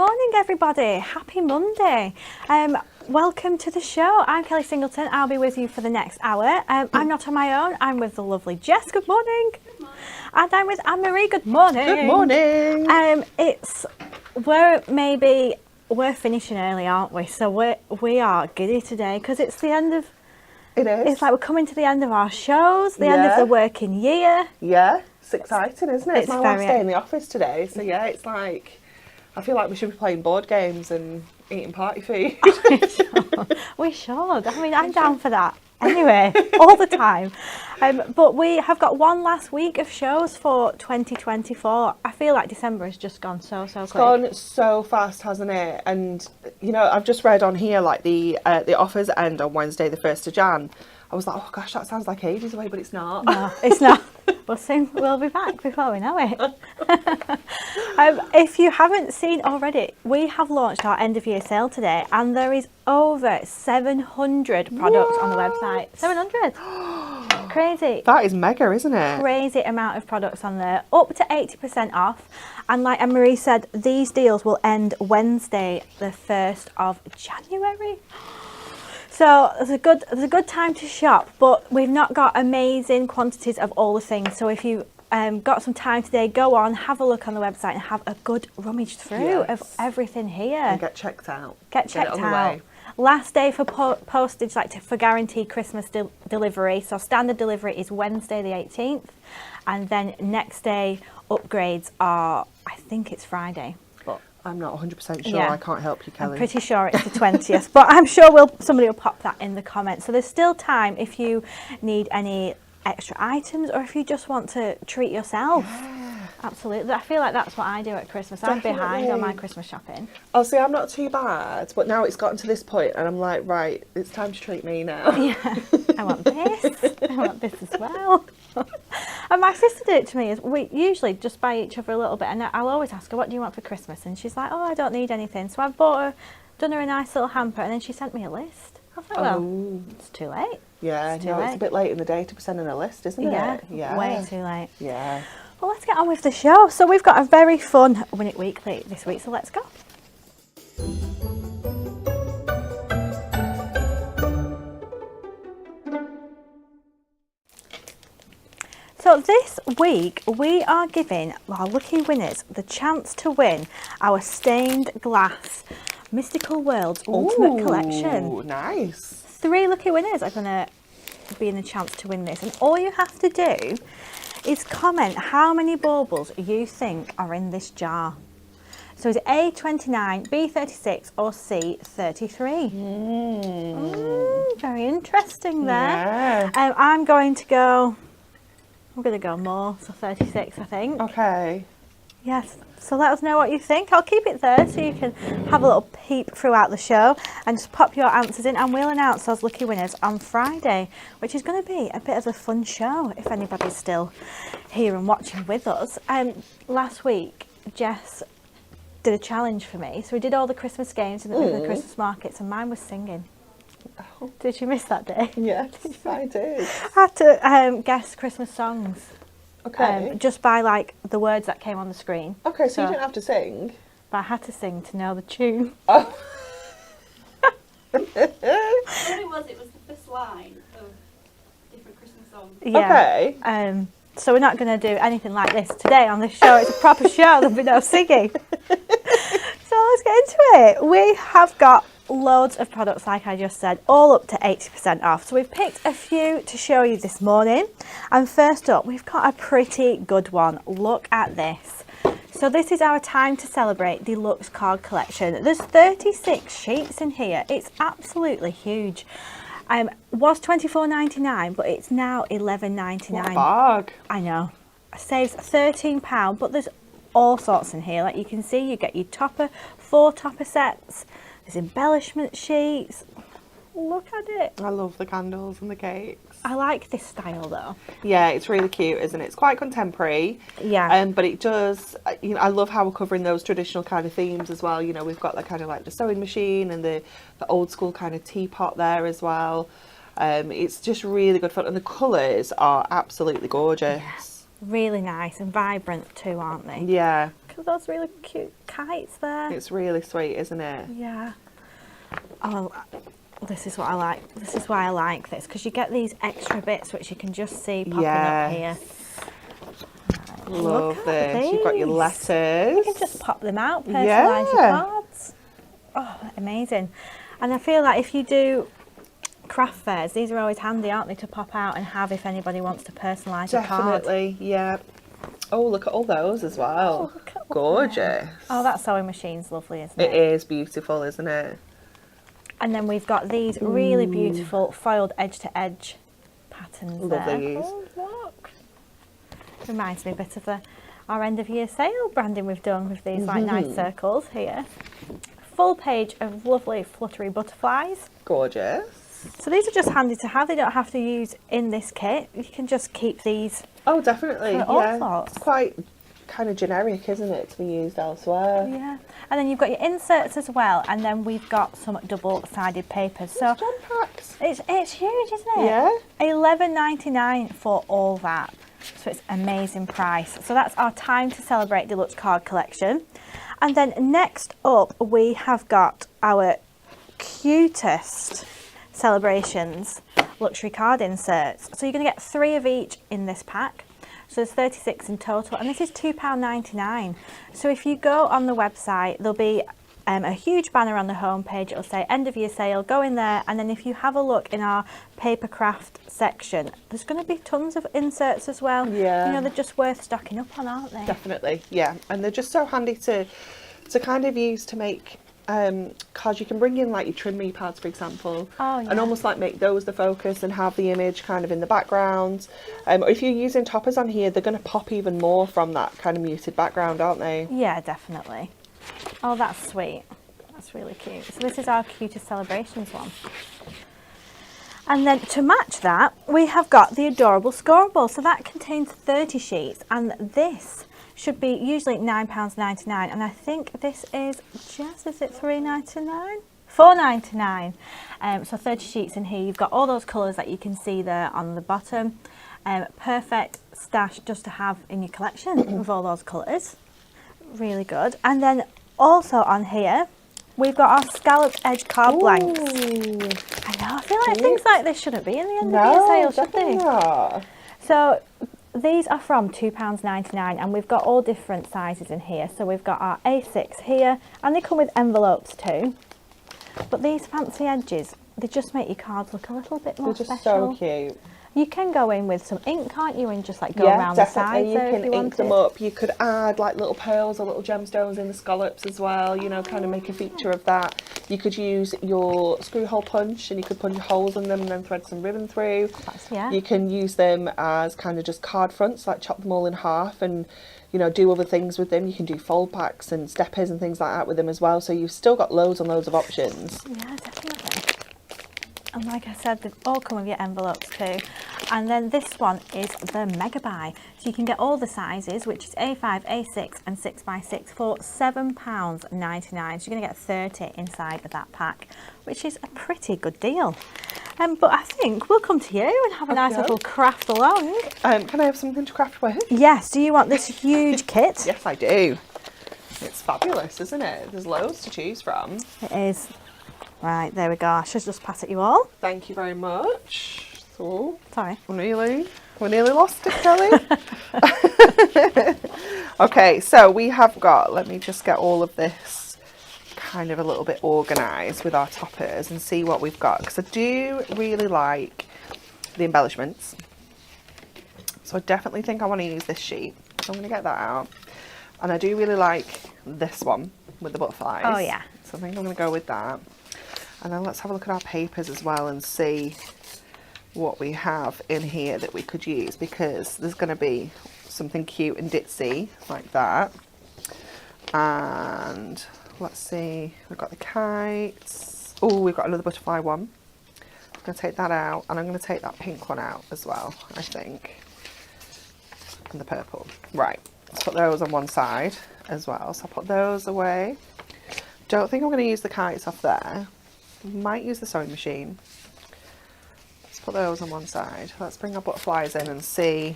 morning, everybody. Happy Monday. Welcome to the show. I'm Kelly Singleton. I'll be with you for the next hour. I'm not on my own. I'm with the lovely Jess. Good morning. Good morning. And I'm with Anne-Marie. Good morning. Good morning. We're finishing early, aren't we? So we are giddy today because it's the end of. It is. It's like we're coming to the end of our shows, the end of the working year. Yeah, it's exciting, isn't it? It's my last very day in the office today, so yeah, it's like I feel like we should be playing board games and eating party food. We should. I mean, I'm down for that. Anyway, all the time. But we have got one last week of shows for 2024. I feel like December has just gone so quick. It's gone so fast, hasn't it? And you know, I've just read on here like the offers end on Wednesday, the 1st of Jan. I was like, oh gosh, that sounds like ages away, but it's not. No, it's not. But soon we'll be back before we know it. If you haven't seen already, we have launched our end of year sale today, and there is over 700 products on the website. 700. Crazy. That is mega, isn't it? Crazy amount of products on there, up to 80% off. And like Anne-Marie said, these deals will end Wednesday, the 1st of January. So there's a good time to shop, but we've not got amazing quantities of all the things. So if you got some time today, go on, have a look on the website and have a good rummage through of everything here. And get checked out. Get checked out. Last day for postage, for guaranteed Christmas delivery. So standard delivery is Wednesday the 18th, and then next day upgrades are, I think it's Friday. I'm not 100% sure. I can't help you, Kelly. I'm pretty sure it's the 20th, but I'm sure somebody will pop that in the comments. So there's still time if you need any extra items or if you just want to treat yourself. Yeah. Absolutely. I feel like that's what I do at Christmas. Definitely. I'm behind on my Christmas shopping. Oh, see, I'm not too bad, but now it's gotten to this point and I'm like, right, it's time to treat me now. Yeah. I want this. I want this as well. And my sister did it to me. We usually just buy each other a little bit, and I'll always ask her, what do you want for Christmas? And she's like, oh, I don't need anything. So I've done her a nice little hamper, and then she sent me a list. I was like, well, it's too late. Yeah, it's a bit late in the day to be sending a list, isn't it? Yeah, way too late. Yeah. Well, let's get on with the show. So we've got a very fun Win It Weekly this week, so let's go. So this week we are giving our lucky winners the chance to win our stained glass Mystical Worlds Ultimate Collection. Ooh, nice. 3 lucky winners are going to be in the chance to win this, and all you have to do is comment how many baubles you think are in this jar. So is it A29, B36 or C33? Very interesting there. Yeah. I'm going to go more, so 36 I think. Okay. Yes, so let us know what you think. I'll keep it there so you can have a little peep throughout the show and just pop your answers in, and we'll announce those lucky winners on Friday, which is going to be a bit of a fun show if anybody's still here and watching with us. Last week Jess did a challenge for me, so we did all the Christmas games in the Christmas markets, and mine was singing. Oh. Did you miss that day? Yes, I did. I had to guess Christmas songs. Okay. Just by like the words that came on the screen. Okay, so you didn't have to sing. But I had to sing to know the tune. Oh. What it was the first line of different Christmas songs. Yeah. Okay. So we're not going to do anything like this today on this show. It's a proper show. There'll be no singing. So let's get into it. We have got loads of products, like I just said, all up to 80% off. So we've picked a few to show you this morning. And first up, we've got a pretty good one. Look at this. So this is our Time to Celebrate Deluxe card collection. There's 36 sheets in here. It's absolutely huge. Was $24.99, but it's now $11.99. What a bag. I know. It saves £13, but there's all sorts in here. Like you can see, you get your topper, 4 topper sets. There's embellishment sheets. Look at it. I love the candles and the cakes. I like this style though. Yeah, it's really cute, isn't it? It's quite contemporary. Yeah. But it does, you know, I love how we're covering those traditional kind of themes as well. You know, we've got kind of like the sewing machine and the old school kind of teapot there as well. It's just really good fun, and the colours are absolutely gorgeous. Really nice and vibrant too, aren't they? Yeah. Look at those really cute kites there. It's really sweet, isn't it? Yeah. Oh, this is what I like. This is why I like this, because you get these extra bits which you can just see popping up here. Love Look at this. You've got your these. letters. You can just pop them out, personalise your Yeah. cards. Oh, amazing. And I feel like if you do craft fairs, these are always handy, aren't they, to pop out and have if anybody wants to personalise a card. Definitely, yeah. Oh, look at all those as well. Oh, look at all Gorgeous. Oh, that sewing machine's lovely, isn't It it? is beautiful, isn't it? And then we've got these really beautiful foiled edge-to-edge patterns Love there. these. Oh, look. Reminds me a bit of our end of year sale branding we've done with these like nice circles here. Full page of lovely fluttery butterflies. Gorgeous. So these are just handy to have. They don't have to use in this kit. You can just keep these. Oh, definitely. For all Yeah. sorts. It's quite kind of generic, isn't it, to be used elsewhere? Yeah. And then you've got your inserts as well. And then we've got some double-sided papers. So Jam packs. it's huge, isn't it? Yeah. $11.99 for all that. So it's an amazing price. So that's our Time to Celebrate Deluxe card collection. And then next up, we have got our cutest celebrations luxury card inserts. So you're going to get 3 of each in this pack. So there's 36 in total, and this is £2.99. So if you go on the website, there'll be a huge banner on the homepage. It'll say end of year sale. Go in there, and then if you have a look in our paper craft section, there's going to be tons of inserts as well. Yeah. You know, they're just worth stocking up on, aren't they? Definitely, yeah. And they're just so handy to kind of use to make cards. You can bring in like your trim me pads, for example, Oh, yeah. and almost like make those the focus and have the image kind of in the background. Or if you're using toppers on here, they're going to pop even more from that kind of muted background, aren't they? Yeah, definitely. Oh, that's sweet. That's really cute. So this is our cutest celebrations one. And then to match that, we have got the adorable scoreable. So that contains 30 sheets, and this should be usually £9.99, and I think this is just, is it £3.99? £4.99. So 30 sheets in here. You've got all those colours that you can see there on the bottom. Perfect stash just to have in your collection with all those colours. Really good. And then also on here, we've got our scalloped edge card blanks. Ooh. I know, I feel like things like this shouldn't be in the end of No, year sale, should definitely they? not. So these are from £2.99, and we've got all different sizes in here. So we've got our A6 here, and they come with envelopes too. But these fancy edges, they just make your cards look a little bit more They're just special. so cute. You can go in with some ink, can't you, and just like go Yeah, around the definitely. sides You there if can you ink them wanted. up. You could add like little pearls or little gemstones in the scallops as well, you know, kind of make a feature of that. You could use your screw hole punch, and you could punch holes in them and then thread some ribbon through. Yeah. You can use them as kind of just card fronts, like chop them all in half and, you know, do other things with them. You can do fold packs and steppers and things like that with them as well. So you've still got loads and loads of options. Yeah, definitely. And like I said, they've all come with your envelopes too. And then this one is the Mega Buy. So you can get all the sizes, which is A5, A6 and 6x6 for £7.99. So you're going to get 30 inside of that pack, which is a pretty good deal. But I think we'll come to you and have a nice Okay. little craft along. Can I have something to craft with? Yes, do you want this huge kit? Yes, I do. It's fabulous, isn't it? There's loads to choose from. It is. Right, there we go. I should just pass it you all. Thank you very much. So, Sorry. we nearly lost it, Kelly. Okay, so we have got, let me just get all of this kind of a little bit organised with our toppers and see what we've got, because I do really like the embellishments. So I definitely think I want to use this sheet. So I'm going to get that out. And I do really like this one with the butterflies. Oh, yeah. So I think I'm going to go with that. And then let's have a look at our papers as well and see what we have in here that we could use, because there's going to be something cute and ditzy like that. And let's see, we've got the kites. Oh, we've got another butterfly one. I'm going to take that out, and I'm going to take that pink one out as well, I think. And the purple. Right, let's put those on one side as well. So I'll put those away. Don't think I'm going to use the kites off there. Might use the sewing machine. Let's put those on one side. Let's bring our butterflies in and see.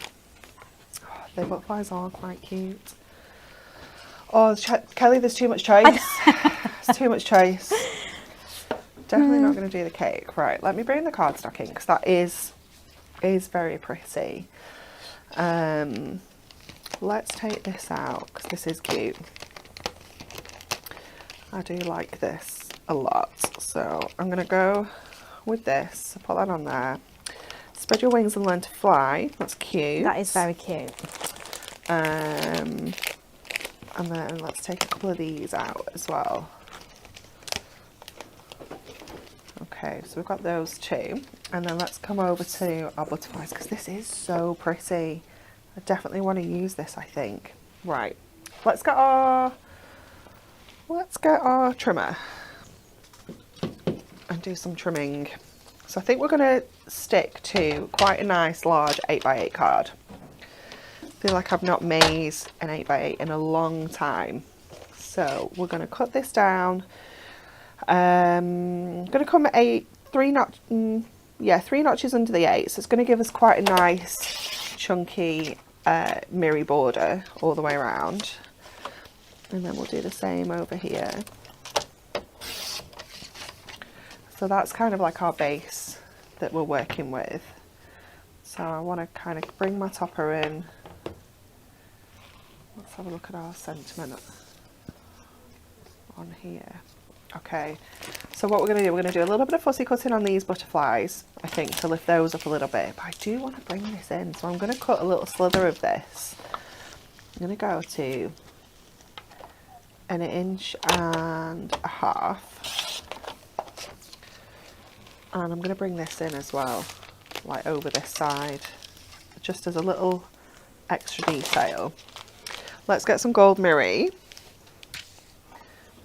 Oh, the butterflies are quite cute. Oh, Kelly, there's too much choice. There's too much choice. Definitely not going to do the cake. Right, let me bring the cardstock in because that is very pretty. Let's take this out because this is cute. I do like this a lot. So I'm going to go with this. Put that on there. Spread your wings and learn to fly. That's cute. That is very cute. And then let's take a couple of these out as well. Okay, so we've got those two. And then let's come over to our butterflies because this is so pretty. I definitely want to use this, I think. Right, let's get our trimmer and do some trimming. So I think we're going to stick to quite a nice large 8x8 card. I feel like I've not made an 8x8 in a long time. So we're going to cut this down. I'm going to come at 3 notches under the 8. So it's going to give us quite a nice chunky mirror border all the way around. And then we'll do the same over here. So that's kind of like our base that we're working with. So I want to kind of bring my topper in. Let's have a look at our sentiment on here. Okay, so what we're going to do, we're going to do a little bit of fussy cutting on these butterflies, I think, to lift those up a little bit. But I do want to bring this in, so I'm going to cut a little slither of this. I'm going to go to 1.5 inches. And I'm going to bring this in as well, like over this side, just as a little extra detail. Let's get some gold mirror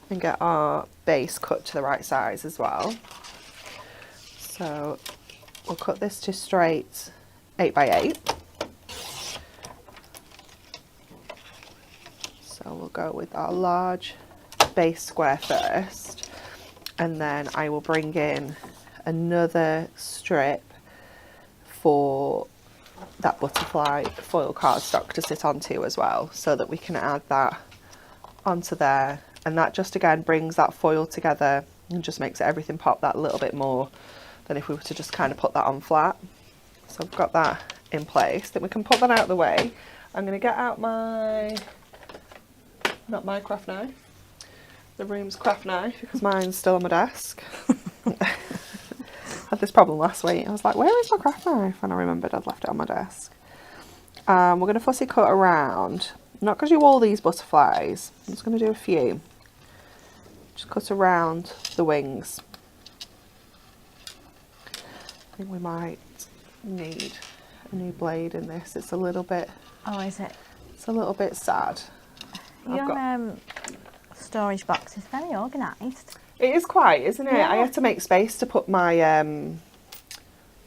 and get our base cut to the right size as well. So we'll cut this to straight 8x8. So we'll go with our large base square first, and then I will bring in another strip for that butterfly foil cardstock to sit onto as well, so that we can add that onto there, and that just again brings that foil together and just makes everything pop that little bit more than if we were to just kind of put that on flat. So I've got that in place, then we can put that out of the way. I'm going to get out not my craft knife, the room's craft knife, because mine's still on my desk. Had this problem last week. I was like, where is my craft knife? And I remembered I'd left it on my desk. We're going to fussy cut around. I'm not going to do all these butterflies. I'm just going to do a few. Just cut around the wings. I think we might need a new blade in this. It's a little bit... Oh, is it? It's a little bit sad. Your storage box is very organised. It is quite, isn't it? Yeah. I had to make space to put my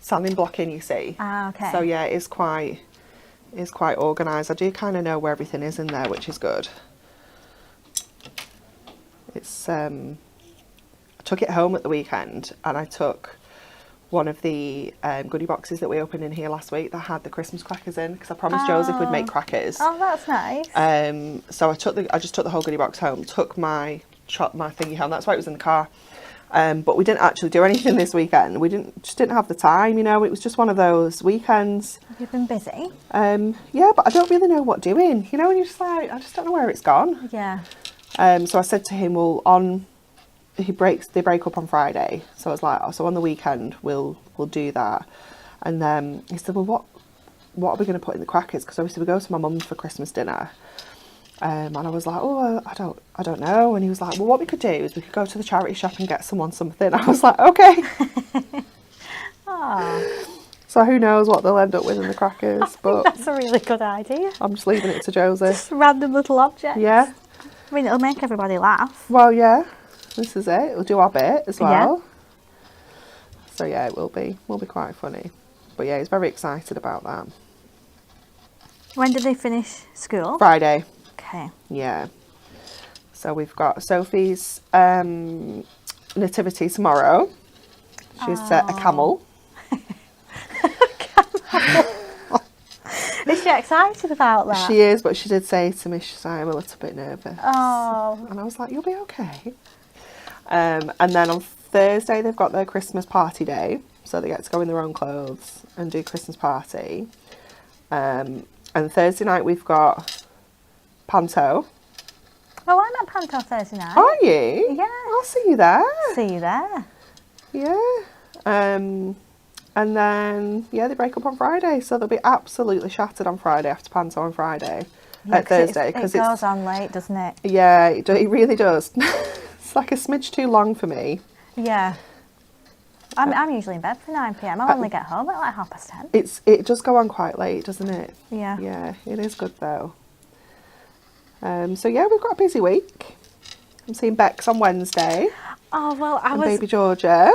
sanding block in, you see. Ah, okay. So yeah, it is quite organised. I do kind of know where everything is in there, which is good. It's I took it home at the weekend, and I took one of the goodie boxes that we opened in here last week that had the Christmas crackers in, because I promised Joseph we'd make crackers. Oh, that's nice. So I just took the whole goodie box home, took my thingy home. That's why it was in the car. But we didn't actually do anything this weekend. We just didn't have the time, you know. It was just one of those weekends. Have you been busy? Yeah, but I don't really know what doing. You know, when you're just like, I just don't know where it's gone. Yeah. So I said to him, well, they break up on Friday. So I was like, oh, so on the weekend we'll do that. And then he said, well, what are we going to put in the crackers? Because obviously we go to my mum's for Christmas dinner. And I was like, oh, I don't know. And he was like, well, what we could do is we could go to the charity shop and get someone something. I was like, okay. Oh, So who knows what they'll end up with in the crackers, but that's a really good idea. I'm just leaving it to Joseph. Just random little objects. Yeah. I mean, it'll make everybody laugh. Well, yeah. This is it. We'll do our bit as well. Yeah. So yeah, it will be quite funny. But yeah, he's very excited about that. When do they finish school? Friday. Okay. Yeah. So we've got Sophie's nativity tomorrow. She's a camel. Is she excited about that? She is, but she did say to me, she's like, I'm a little bit nervous. Oh. And I was like, you'll be okay. And then on Thursday, they've got their Christmas party day. So they get to go in their own clothes and do Christmas party. And Thursday night, we've got Panto. Oh, I'm at Panto Thursday night. Are you? Yeah. I'll see you there. See you there. Yeah. And then, yeah, they break up on Friday. So they'll be absolutely shattered on Friday after Panto on Friday. Yeah, Thursday. It goes on late, doesn't it? Yeah, it really does. It's like a smidge too long for me. Yeah. I'm usually in bed for 9 p.m. I'll only get home at like 10:30. It does go on quite late, doesn't it? Yeah. Yeah, it is good though. So yeah, we've got a busy week. I'm seeing Bex on Wednesday. Oh, well, I And was... baby Georgia.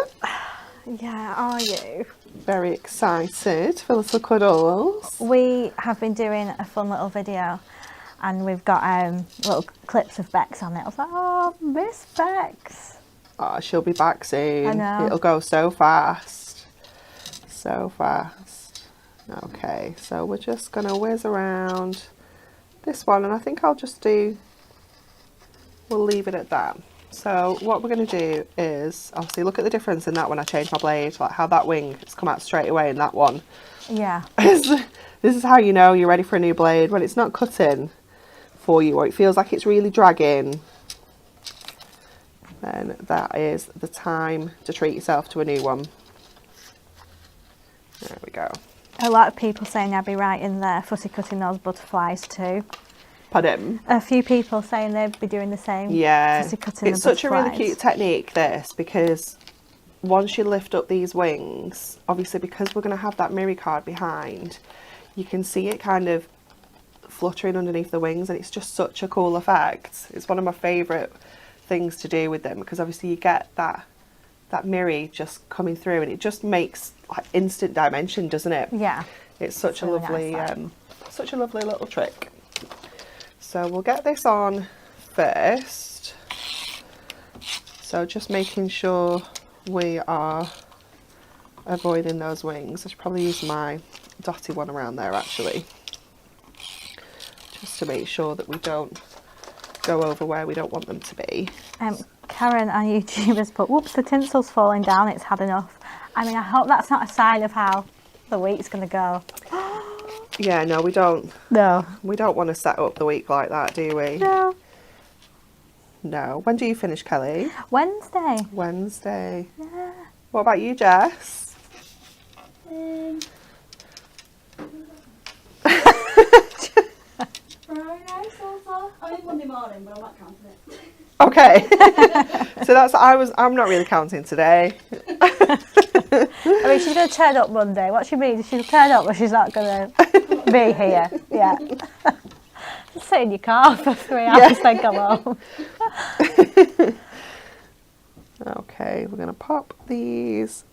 Yeah, are you? Very excited for little cuddles. We have been doing a fun little video and we've got little clips of Bex on it. I was like, oh, miss Bex. Oh, she'll be back soon. I know. It'll go so fast. So fast. Okay, so we're just going to whiz around this one, and I think I'll just we'll leave it at that. So what we're going to do is, obviously, look at the difference in that when I change my blade, like how that wing has come out straight away in that one. Yeah. This is how you know you're ready for a new blade, when it's not cutting for you, or it feels like it's really dragging. Then that is the time to treat yourself to a new one. There we go. A lot of people saying I'd be right in there, fussy cutting those butterflies too. Pardon? A few people saying they'd be doing the same. Yeah, Fussy cutting it's the such a really butterflies. cute technique, this, because once you lift up these wings, obviously because we're going to have that mirror card behind, you can see it kind of fluttering underneath the wings, and it's just such a cool effect. It's one of my favourite things to do with them, because obviously you get that mirror just coming through, and it just makes like instant dimension, doesn't it? Yeah. It's such Really a lovely nice, that. such a lovely little trick. So we'll get this on first. So just making sure we are avoiding those wings. I should probably use my dotty one around there actually, just to make sure that we don't go over where we don't want them to be. Karen on YouTube has put, whoops, the tinsel's falling down, it's had enough. I mean, I hope that's not a sign of how the week's going to go. Yeah, no, we don't No. want to set up the week like that, do we? No. No. When do you finish, Kelly? Wednesday. Wednesday. Yeah. What about you, Jess? Friday, so. I mean Monday morning, but I'm not counting it. Okay. So I'm not really counting today. I mean, she's going to turn up Monday. What she means is she'll turn up, but she's not going to be here. Yeah. Just sit in your car for 3 hours, then come home. Okay, we're going to pop these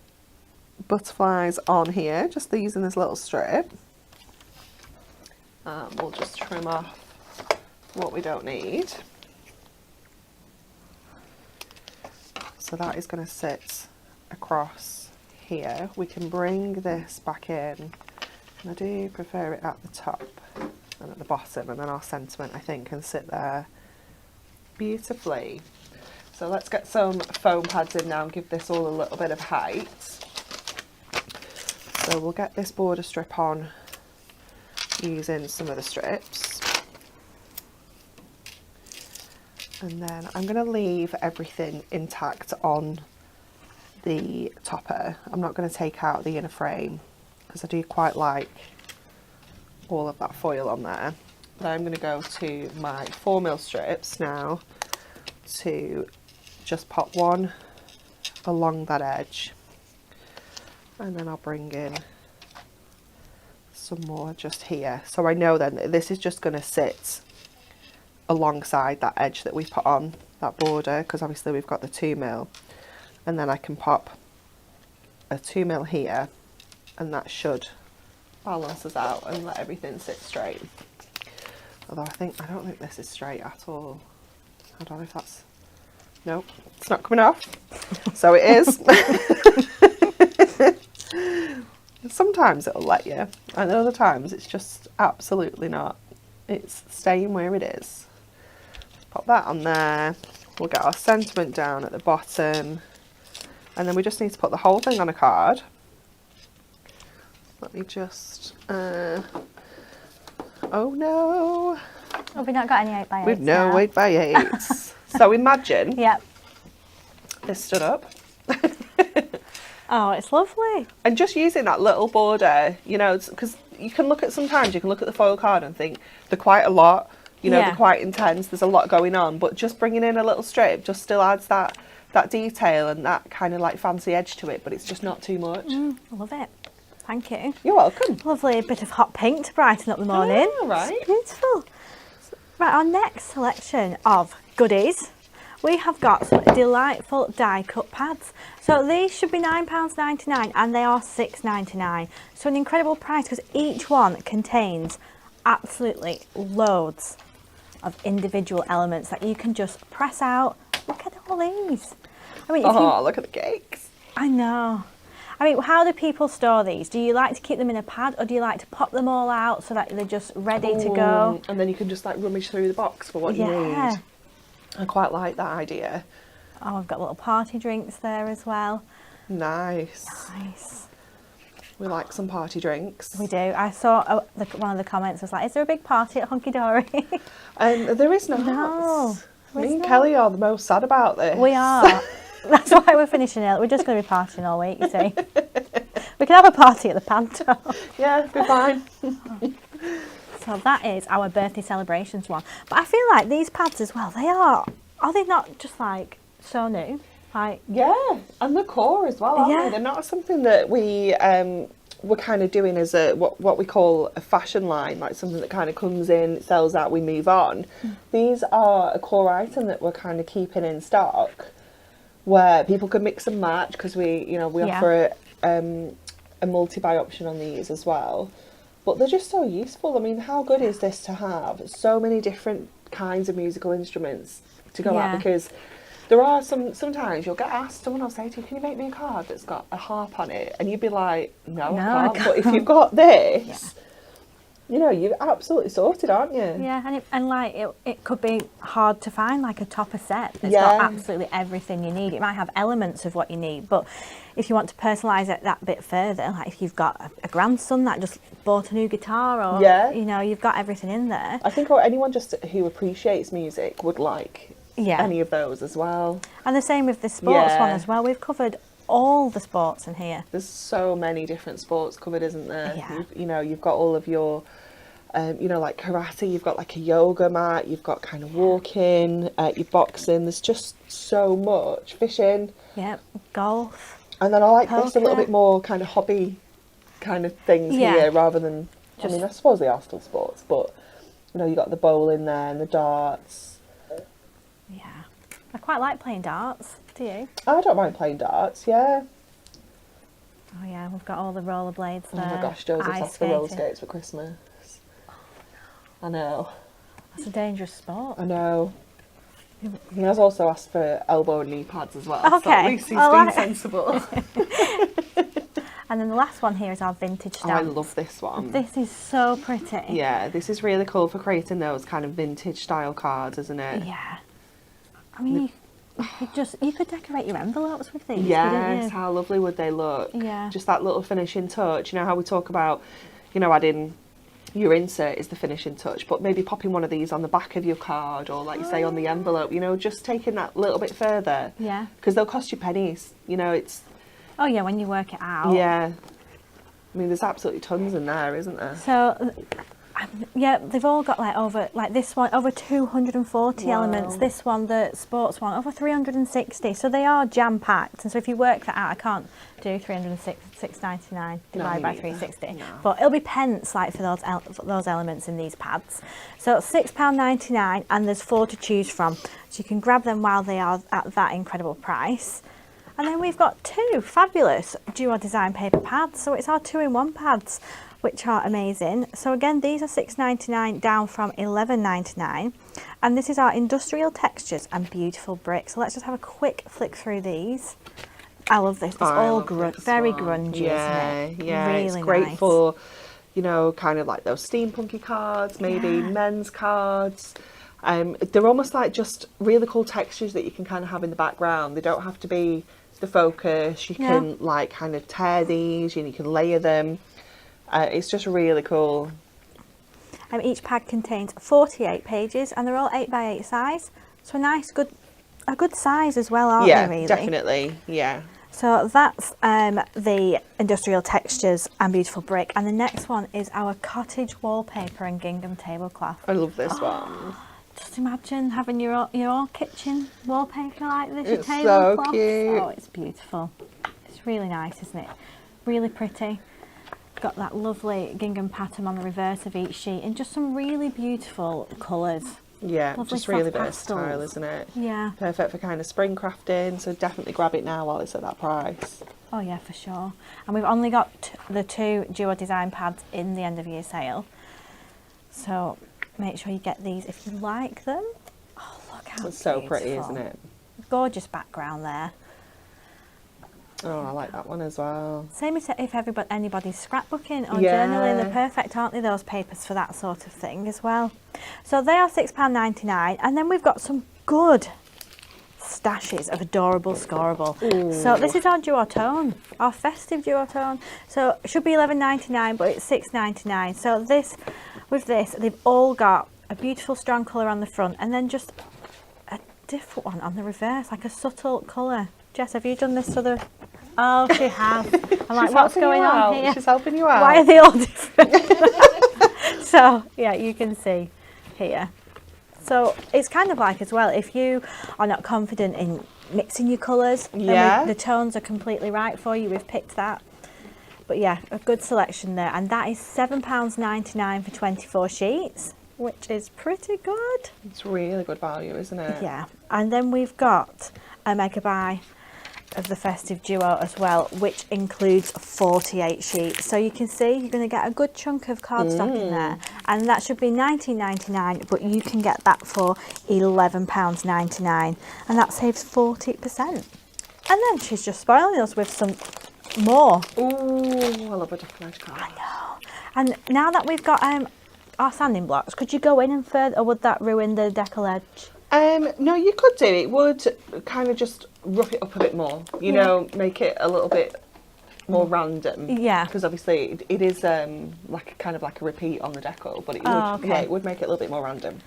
butterflies on here, just these in this little strip. We'll just trim off what we don't need. So that is going to sit across here. We can bring this back in, and I do prefer it at the top and at the bottom, and then our sentiment, I think, can sit there beautifully. So let's get some foam pads in now and give this all a little bit of height. So we'll get this border strip on using some of the strips. And then I'm going to leave everything intact on the topper. I'm not going to take out the inner frame because I do quite like all of that foil on there. But I'm going to go to my 4mm strips now to just pop one along that edge, and then I'll bring in some more just here. So I know then that this is just going to sit alongside that edge that we put on that border, because obviously we've got the 2mm, and then I can pop a 2mm here, and that should balance us out and let everything sit straight. Although I don't think this is straight at all. I don't know if that's, nope, it's not coming off. So it is. Sometimes it'll let you, and other times it's just absolutely not. It's staying where it is. Pop that on there. We'll get our sentiment down at the bottom, and then we just need to put the whole thing on a card. Let me just, oh no. Have we not got any 8x8s? We've no now? 8x8s. So imagine Yep. this stood up. Oh, it's lovely. And just using that little border, you know, because you can look at, sometimes you can look at the foil card and think they're quite a lot, you know, Yeah. they're quite intense, there's a lot going on, but just bringing in a little strip just still adds that detail and that kind of like fancy edge to it, but it's just not too much. I love it. Thank you. You're welcome. Lovely bit of hot pink to brighten up the morning. Oh, right. It's beautiful. Right, our next selection of goodies, we have got some delightful die cut pads. So these should be £9.99 and they are £6.99. So an incredible price because each one contains absolutely loads of individual elements that you can just press out. Look at all these. I mean, if you, Oh, look at the cakes. I know. I mean, how do people store these? Do you like to keep them in a pad or do you like to pop them all out so that they're just ready to go? And then you can just like rummage through the box for what you Yeah. need. I quite like that idea. Oh, I've got little party drinks there as well. Nice. Nice. We like some party drinks. We do. I saw one of the comments was like, is there a big party at Hunky Dory? And there is not. No, there Me is and not. Kelly are the most sad about this. We are. That's why we're finishing early. We're just going to be partying all week, you see. We can have a party at the Panto. Yeah, be fine. So that is our birthday celebrations one. But I feel like these pads as well, are they not just like so new? Like, Yeah, and the core as well, aren't Yeah. they? They're not something that we're kind of doing as a what we call a fashion line, like something that kind of comes in, sells out, we move on. These are a core item that we're kind of keeping in stock, where people can mix and match because we Yeah. offer a multi-buy option on these as well. But they're just so useful. I mean, how good is this to have so many different kinds of musical instruments to go Yeah. at? Because there are sometimes you'll get asked, someone will say to you, can you make me a card that's got a harp on it? And you'd be like, no, I can't. But if you've got this, you know, you're absolutely sorted, aren't you? yeah, and like it could be hard to find like a topper set that's Yeah. got absolutely everything you need. It might have elements of what you need, but if you want to personalise it that bit further, like if you've got a grandson that just bought a new guitar or, Yeah. you know, you've got everything in there. I think anyone just who appreciates music would like Yeah. any of those as well. And the same with the sports Yeah. one as well. We've covered all the sports in here. There's so many different sports covered, isn't there? Yeah. You've got all of your, like karate, you've got like a yoga mat, you've got kind of walking, your boxing, there's just so much, fishing. Yeah, golf. And then I like this a little Poker. bit more kind of hobby kind of things Yeah. here rather than, Just- I suppose they are still sports, but you've got the bowling there and the darts. Yeah. I quite like playing darts. Do you? I don't mind playing darts, yeah. Oh yeah, we've got all the rollerblades Oh there. my gosh, Joseph's ice asked for roller skating. skates for Christmas. I know. That's a dangerous sport. I know. He has also asked for elbow and knee pads as well. So Okay. at least he's I being like- sensible. And then the last one here is our vintage Oh, I stamp. love this one. This is so pretty. Yeah, this is really cool for creating those kind of vintage style cards, isn't it? Yeah. I mean, you could decorate your envelopes with these, couldn't Yes, you? how lovely would they look? Yeah. Just that little finishing touch. You know how we talk about, adding your insert is the finishing touch, but maybe popping one of these on the back of your card or like you say on the envelope, just taking that little bit further. Yeah. Because they'll cost you pennies. It's, Oh yeah, when you work it out. yeah. I mean, there's absolutely tons in there, isn't there? So, yeah, they've all got like this one, over 240 elements. Wow. This one, the sports one, over 360. So they are jam-packed. And so if you work that out, I can't do 6.99 divided by me 360. neither. No. But it'll be pence like for those elements in these pads. So £6.99 and there's 4 to choose from. So you can grab them while they are at that incredible price. And then we've got 2 fabulous Duo Design paper pads. So it's our 2-in-1 pads, which are amazing. So again, these are £6.99 down from £11.99. And this is our industrial textures and beautiful bricks. So let's just have a quick flick through these. I love this. It's I all love this very one. grungy, Yeah, isn't it? yeah. Really It's great nice. for, you know, kind of like those steampunky cards, maybe Yeah. men's cards. They're almost like just really cool textures that you can kind of have in the background. They don't have to be the focus. You Yeah. can like kind of tear these and you can layer them. It's just really cool. Each pad contains 48 pages, and they're all 8x8 size. So a good size as well, aren't Yeah, they? Really, definitely. Yeah. So that's the industrial textures and beautiful brick, and the next one is our cottage wallpaper and gingham tablecloth. I love this one. Just imagine having your own kitchen wallpaper like this. Your It's so tablecloth. cute. Oh, it's beautiful. It's really nice, isn't it? Really pretty. Got that lovely gingham pattern on the reverse of each sheet, and just some really beautiful colours. Yeah, Lovely just really soft versatile, pastels. isn't it? Yeah. Perfect for kind of spring crafting, so definitely grab it now while it's at that price. Oh yeah, for sure. And we've only got the 2 duo design pads in the end of year sale, so make sure you get these if you like them. Oh, look how It's so pretty, beautiful. isn't it? Gorgeous background there. Oh, I like that one as well. Same as if anybody's scrapbooking or Yeah. journaling, they're perfect, aren't they, those papers for that sort of thing as well. So they are £6.99, and then we've got some good stashes of adorable scoreable. So this is our duotone, our festive duotone. So it should be £11.99, but it's £6.99. So with this, they've all got a beautiful strong colour on the front, and then just a different one on the reverse, like a subtle colour. Jess, have you done this to the... Oh, she has. I'm like, She's what's helping going you on out. here? She's helping you out. Why are they all different? So, yeah, you can see here. So it's kind of like as well, if you are not confident in mixing your colours, then Yeah. the tones are completely right for you. We've picked that. But yeah, a good selection there. And that is £7.99 for 24 sheets, which is pretty good. It's really good value, isn't it? Yeah. And then we've got a mega buy of the festive duo as well, which includes 48 sheets. So you can see you're going to get a good chunk of cardstock in there, and that should be £19.99, but you can get that for £11.99, and that saves 40%. And then she's just spoiling us with some more. Ooh, I love a decorated card. I know. And now that we've got our sanding blocks, could you go in and further, or would that ruin the decal edge? No, you could do it. Would kind of just rough it up a bit more. You know, make it a little bit more random. Yeah. Because obviously it is like kind of like a repeat on the deco, but it would, okay. yeah, it would make it a little bit more random.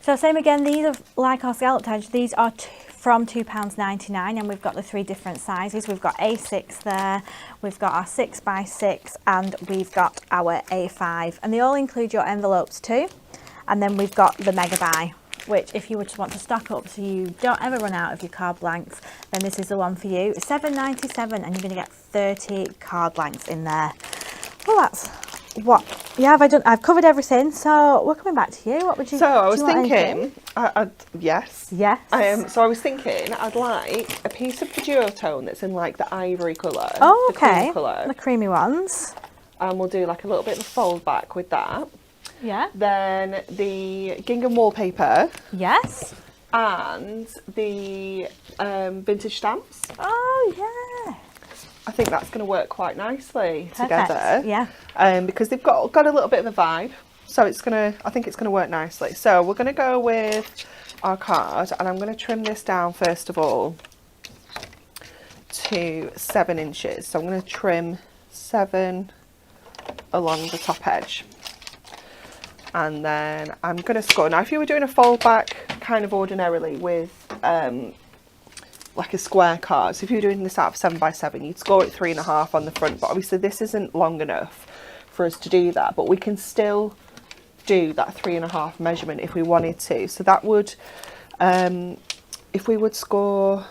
So same again, these are like our scalloped edge. These are from £2.99, and we've got the 3 different sizes. We've got A6 there, we've got our 6x6, and we've got our A5, and they all include your envelopes too. And then we've got the mega buy, which if you would want to stock up so you don't ever run out of your card blanks, then this is the one for you. £7.97, and you're going to get 30 card blanks in there. Well, that's what. Yeah, I've covered everything, so we're coming back to you. What would you? So I do was you want anything? thinking, yes. Yes. So I was thinking I'd like a piece of the duotone that's in like the ivory colour. Oh, the cream okay. colour. The creamy ones. And we'll do like a little bit of a fold back with that. Yeah. Then the gingham wallpaper Yes. and the vintage stamps. Oh, yeah. I think that's going to work quite nicely Perfect. together. Yeah. Because they've got a little bit of a vibe. So I think it's going to work nicely. So we're going to go with our card, and I'm going to trim this down first of all to 7 inches. So I'm going to trim 7 along the top edge. And then I'm going to score. Now, if you were doing a fold back kind of ordinarily with like a square card, so if you were doing this out of 7x7, you'd score it 3.5 on the front. But obviously this isn't long enough for us to do that. But we can still do that 3.5 measurement if we wanted to. So that would, if we would score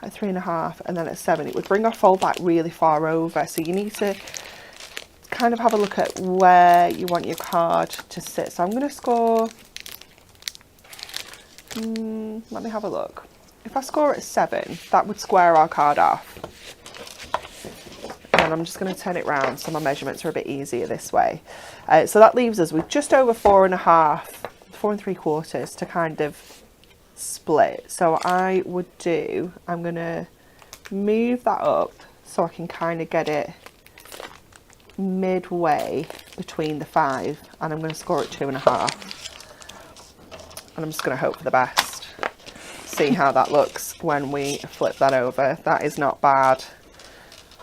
at 3.5 and then at 7, it would bring our fold back really far over. So you need to kind of have a look at where you want your card to sit. So I'm going to score, let me have a look. If I score at 7, that would square our card off. And I'm just going to turn it round so my measurements are a bit easier this way. So that leaves us with just over 4.5, 4 3/4 to kind of split. So I'm going to move that up so I can kind of get it midway between the 5, and I'm going to score it 2.5. And I'm just going to hope for the best. See how that looks when we flip that over. That is not bad.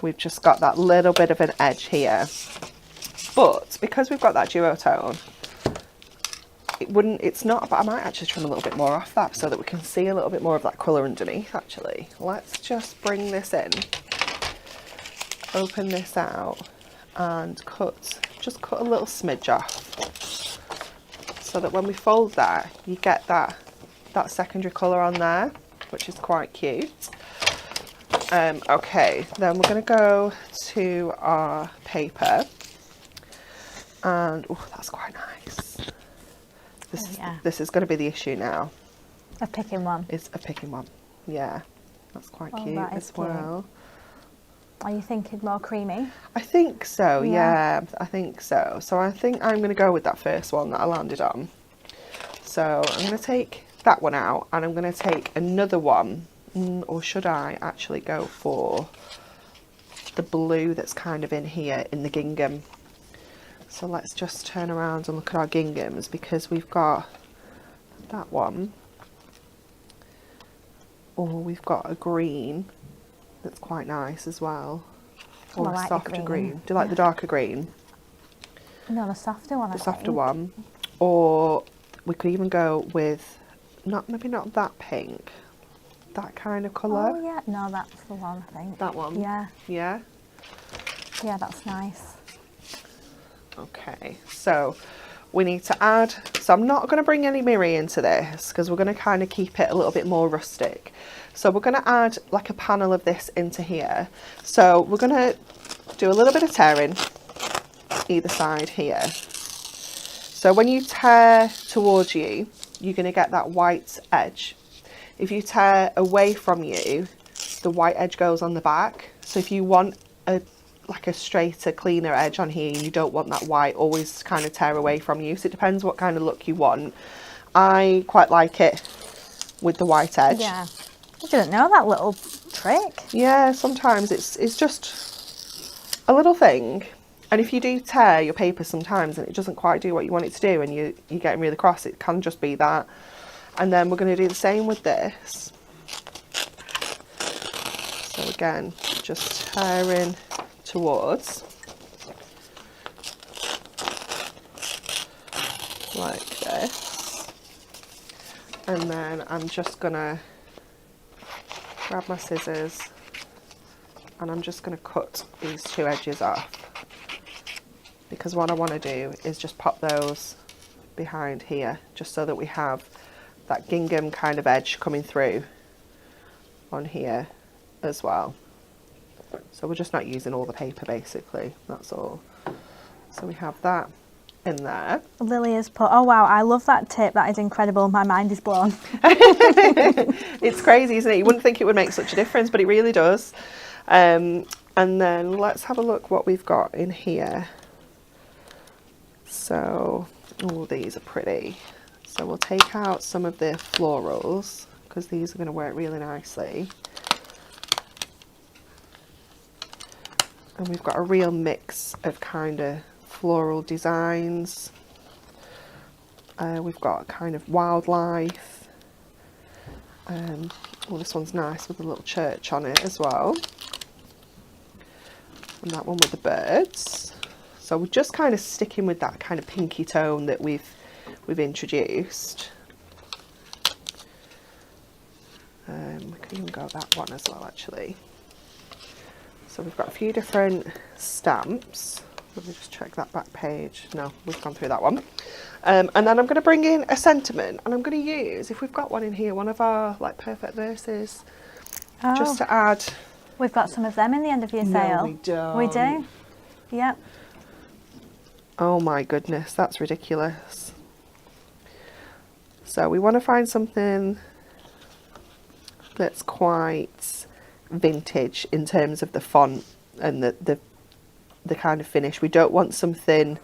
We've just got that little bit of an edge here. But because we've got that duotone, it's not, but I might actually trim a little bit more off that so that we can see a little bit more of that colour underneath actually. Let's just bring this in, open this out and just cut a little smidge off so that when we fold that, you get that secondary colour on there, which is quite cute. Okay, then we're going to go to our paper, and oh, that's quite nice. This is going to be the issue now. A picking one. It's a picking one. Yeah, that's quite cute that as is cute. well. Are you thinking more creamy? I think so, Yeah. yeah, I think so. So I think I'm going to go with that first one that I landed on. So I'm going to take that one out, and I'm going to take another one, or should I actually go for the blue that's kind of in here in the gingham? So let's just turn around and look at our ginghams, because we've got that one, or we've got a green that's quite nice as well, or I a like the softer green. green. Do you like the darker green? No, the softer one. The softer one. Or we could even go with maybe not that pink, that kind of colour. Oh yeah, no, that's the one I think. That one? Yeah, Yeah? yeah, that's nice. Okay, so we need to add, so I'm not going to bring any mirri into this because we're going to kind of keep it a little bit more rustic. So we're going to add like a panel of this into here. So we're going to do a little bit of tearing either side here. So when you tear towards you, you're going to get that white edge. If you tear away from you, the white edge goes on the back. So if you want like a straighter, cleaner edge on here and you don't want that white, always kind of tear away from you. So it depends what kind of look you want. I quite like it with the white edge. Yeah, I didn't know that little trick. Yeah, sometimes it's just a little thing. And if you do tear your paper sometimes and it doesn't quite do what you want it to do and you're getting really cross, it can just be that. And then we're going to do the same with this. So again, just tearing towards, like this. And then I'm just going to grab my scissors and I'm just going to cut these two edges off. Because what I want to do is just pop those behind here, just so that we have that gingham kind of edge coming through on here as well. So we're just not using all the paper basically, that's all. So we have that in there. Lily has put, oh wow, I love that tip, that is incredible, my mind is blown. It's crazy, isn't it? You wouldn't think it would make such a difference, but it really does. And then let's have a look what we've got in here. So, oh, these are pretty. So we'll take out some of the florals because these are going to work really nicely. And we've got a real mix of kind of floral designs. We've got kind of wildlife. Oh, this one's nice with a little church on it as well. And that one with the birds. So we're just kind of sticking with that kind of pinky tone that we've introduced. We could even go that one as well actually. So we've got a few different stamps. Let me just check that back page. No, we've gone through that one. And then I'm going to bring in a sentiment, and I'm going to use, if we've got one in here, one of our like perfect verses, just to add. We've got some of them in the end of your sale. No, we don't. We do? Yep. Oh my goodness, that's ridiculous. So we want to find something that's quite vintage in terms of the font and the kind of finish. We don't want something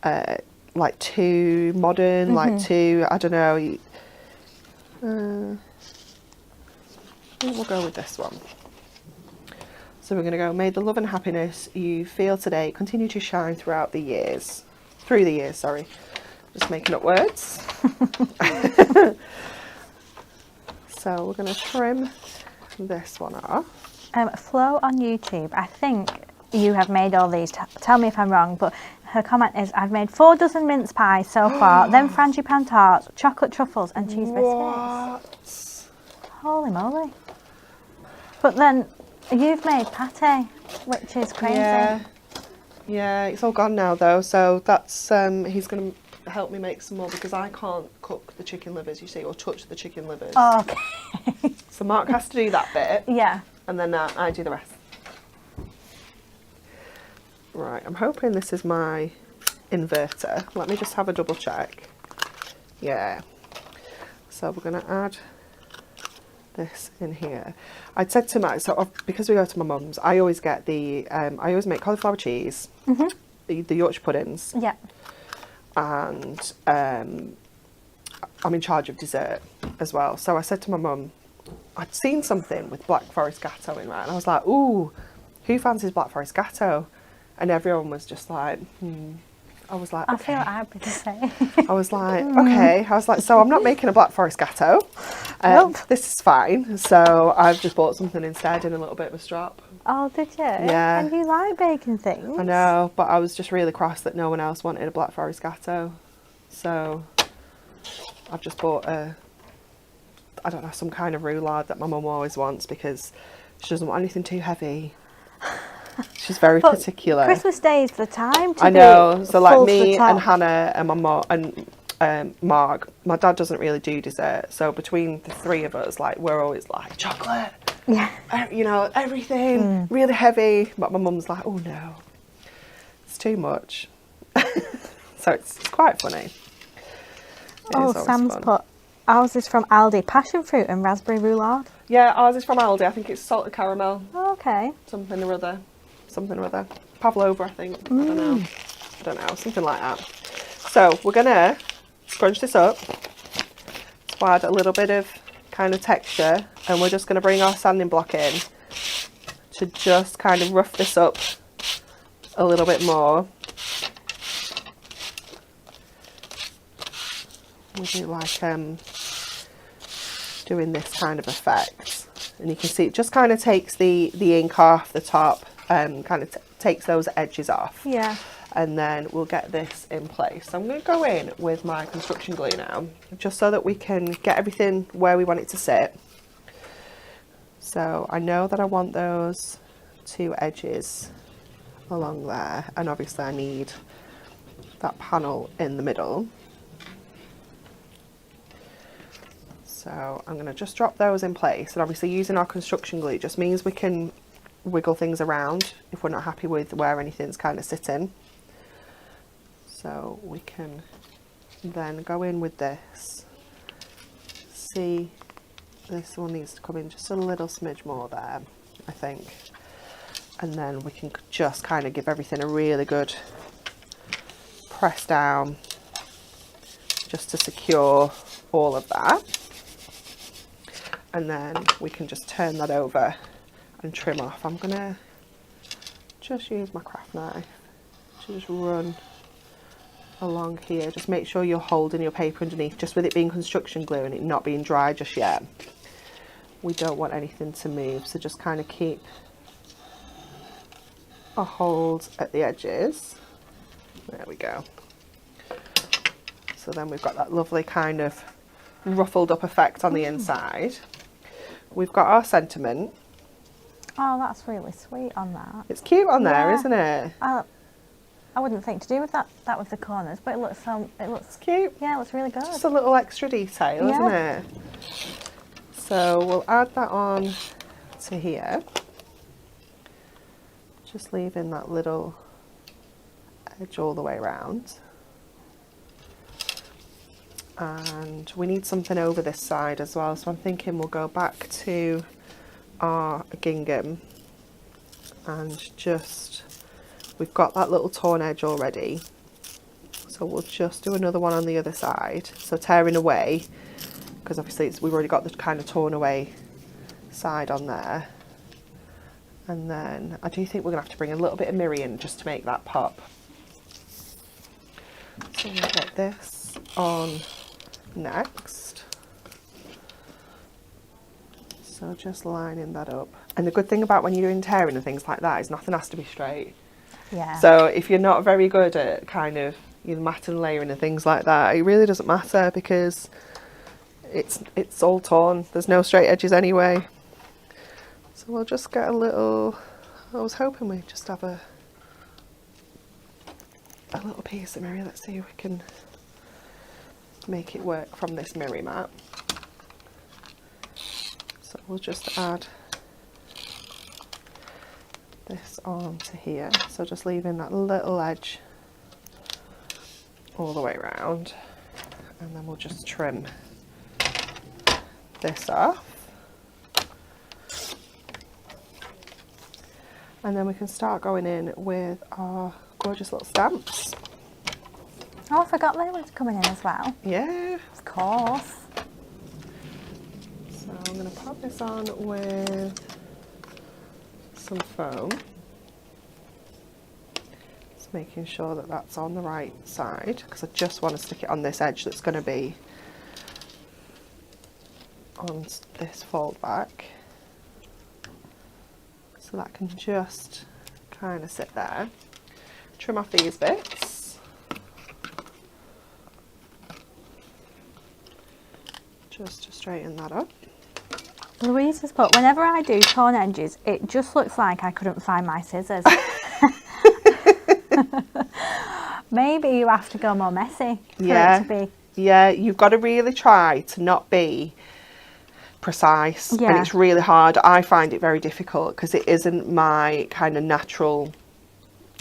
like too modern, like too, I don't know. think we'll go with this one. So we're going to go, may the love and happiness you feel today continue to shine through the years, sorry. Just making up words. So we're going to trim this one off. Flo on YouTube, I think you have made all these. Tell me if I'm wrong, but her comment is, I've made 4 dozen mince pies so far, then frangipane tarts, chocolate truffles and cheese biscuits. What? Holy moly. But then you've made pate, which is crazy. Yeah, it's all gone now though, so that's, he's going to help me make some more because I can't cook the chicken livers, you see, or touch the chicken livers. Oh, okay. So Mark has to do that bit. Yeah. And then I do the rest. Right, I'm hoping this is my inverter. Let me just have a double check. Yeah. So we're going to add this in here. I'd said to Max, so because we go to my mum's, I always get the, I always make cauliflower cheese, the Yorkshire puddings. Yeah. And I'm in charge of dessert as well. So I said to my mum, I'd seen something with Black Forest Gatto in, right? And I was like, ooh, who fancies Black Forest Gatto? And everyone was just like, I was like, okay. I feel I'd be the same. I was like, okay. I was like, so I'm not making a Black Forest Gatto. Nope. This is fine. So I've just bought something instead in a little bit of a strap. Oh, did you? Yeah. And you like baking things? I know, but I was just really cross that no one else wanted a Black Forest Gatto. So I've just bought I don't know, some kind of roulade that my mum always wants because she doesn't want anything too heavy. She's very particular. Christmas Day is the time to I know. So like full to me the top. and Hannah and my mum and Mark, my dad doesn't really do dessert. So between the 3 of us, like we're always like chocolate. Yeah. You know, everything really heavy. But my mum's like, oh no, it's too much. So it's quite funny. Oh, Sam's put, ours is from Aldi, passion fruit and raspberry roulade. Yeah, ours is from Aldi. I think it's salted caramel. Oh, okay. Something or other. Pavlova, I think. I don't know. Something like that. So we're going to scrunch this up to add a little bit of kind of texture. And we're just going to bring our sanding block in to just kind of rough this up a little bit more. We do like doing this kind of effect, and you can see it just kind of takes the ink off the top and kind of takes those edges off. Yeah. And then we'll get this in place. So I'm going to go in with my construction glue now, just so that we can get everything where we want it to sit. So I know that I want those 2 edges along there, and obviously I need that panel in the middle. So I'm going to just drop those in place, and obviously using our construction glue just means we can wiggle things around if we're not happy with where anything's kind of sitting. So we can then go in with this. See, this one needs to come in just a little smidge more there, I think. And then we can just kind of give everything a really good press down just to secure all of that. And then we can just turn that over and trim off. I'm going to just use my craft knife to just run along here. Just make sure you're holding your paper underneath, just with it being construction glue and it not being dry just yet. We don't want anything to move, so just kind of keep a hold at the edges. There we go. So then we've got that lovely kind of ruffled up effect on the inside. We've got our sentiment. Oh, that's really sweet on that. It's cute on there, Yeah. isn't it? I wouldn't think to do with that with the corners, but it looks It's cute. yeah, it looks really good. Just a little extra detail, isn't it? So we'll add that on to here. Just leaving that little edge all the way around. And we need something over this side as well, so I'm thinking we'll go back to our gingham and just, we've got that little torn edge already, so we'll just do another one on the other side. So tearing away, because obviously we've already got the kind of torn away side on there. And then I do think we're going to have to bring a little bit of mirror in just to make that pop. So we'll get this on next. So just lining that up. And the good thing about when you're doing tearing and things like that is nothing has to be straight. Yeah. So if you're not very good at kind of mat and layering and things like that, it really doesn't matter because it's all torn. There's no straight edges anyway. So we'll just get a little, I was hoping we'd just have a little piece of mirror. Let's see if we can make it work from this mirror mat. So we'll just add this on to here. So just leaving that little edge all the way around. And then we'll just trim this off. And then we can start going in with our gorgeous little stamps. Oh, I forgot they were coming in as well. Yeah. Of course. So I'm going to pop this on with some foam. Just making sure that that's on the right side because I just want to stick it on this edge that's going to be on this fold back. So that can just kind of sit there. Trim off these bits. Just to straighten that up. Louise has put, whenever I do torn edges, it just looks like I couldn't find my scissors. Maybe you have to go more messy for it to be. Yeah, you've got to really try to not be precise, and Yeah. it's really hard. I find it very difficult because it isn't my kind of natural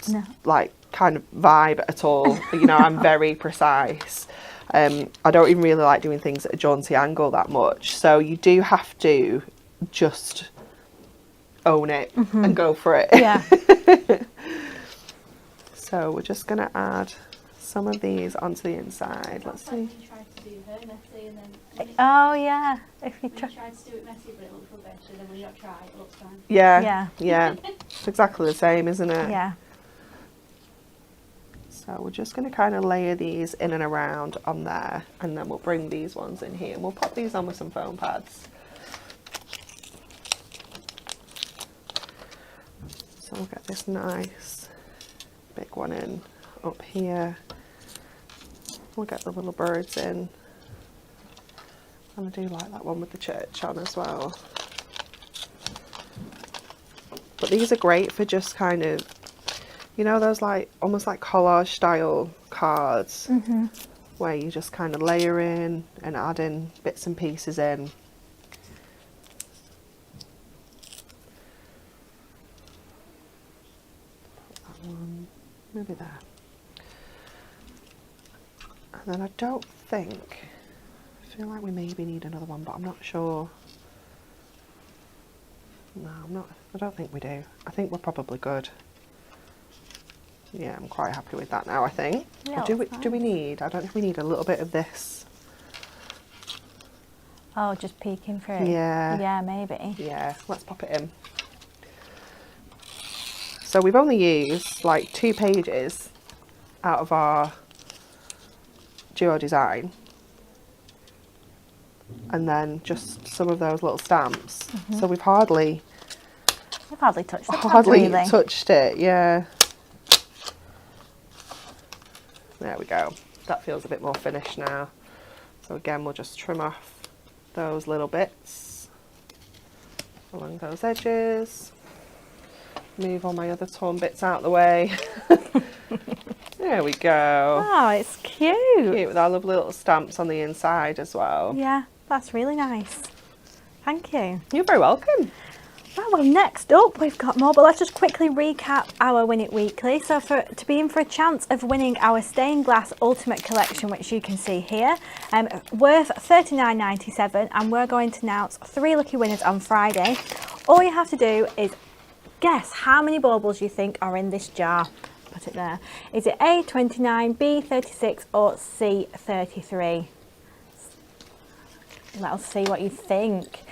No. like kind of vibe at all. You know, I'm very precise. I don't even really like doing things at a jaunty angle that much, so you do have to just own it and go for it. Yeah. So we're just going to add some of these onto the inside. Let's see. You tried to do her messy and then Oh yeah. If you you try. tried to do it messy but it looked rubbish and then when you don't try it looks fine. Yeah, yeah. It's exactly the same, isn't it? Yeah. So we're just going to kind of layer these in and around on there, and then we'll bring these ones in here and we'll pop these on with some foam pads. So we'll get this nice big one in up here. We'll get the little birds in. And I do like that one with the church on as well. But these are great for just kind of, you know, those like almost like collage style cards where you just kind of layer in and add in bits and pieces in. That one, maybe there. And then I don't think, I feel like we maybe need another one, but I'm not sure. No, I don't think we do. I think we're probably good. Yeah, I'm quite happy with that now, I think. Yeah, Or do we that's need, I don't know if we need a little bit of this. Oh, just peeking through. Yeah. Yeah, maybe. Yeah, let's pop it in. So we've only used like 2 pages out of our duo design. And then just some of those little stamps. So we've hardly You've hardly touched the tab, hardly really. touched it, yeah. There we go. That feels a bit more finished now. So again, we'll just trim off those little bits along those edges. Move all my other torn bits out the way. There we go. Oh, it's cute. Cute with our lovely little stamps on the inside as well. Yeah, that's really nice. Thank you. You're very welcome. Right, well, next up we've got more, but let's just quickly recap our Win It Weekly. So to be in for a chance of winning our Stained Glass Ultimate Collection, which you can see here, worth $39.97, and we're going to announce 3 lucky winners on Friday. All you have to do is guess how many baubles you think are in this jar. Put it there. Is it A, 29, B, 36 or C, 33? Let us see what you think.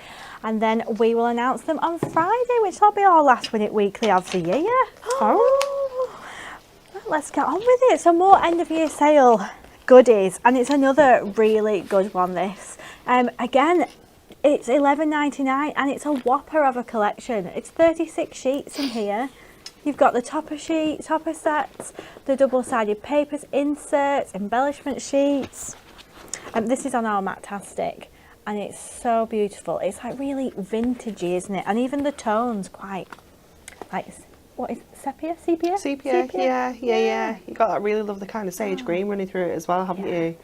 And then we will announce them on Friday, which will be our last Win It Weekly of the year. Oh. Let's get on with it. Some more end of year sale goodies, and it's another really good one, this. Again, it's $11.99 and it's a whopper of a collection. It's 36 sheets in here. You've got the topper sheet, topper sets, the double-sided papers, inserts, embellishment sheets. This is on our Matastic, and it's so beautiful. It's like really vintagey, isn't it? And even the tone's quite like, what is it, sepia? Sepia, yeah. You got that really lovely kind of sage green running through it as well, haven't you?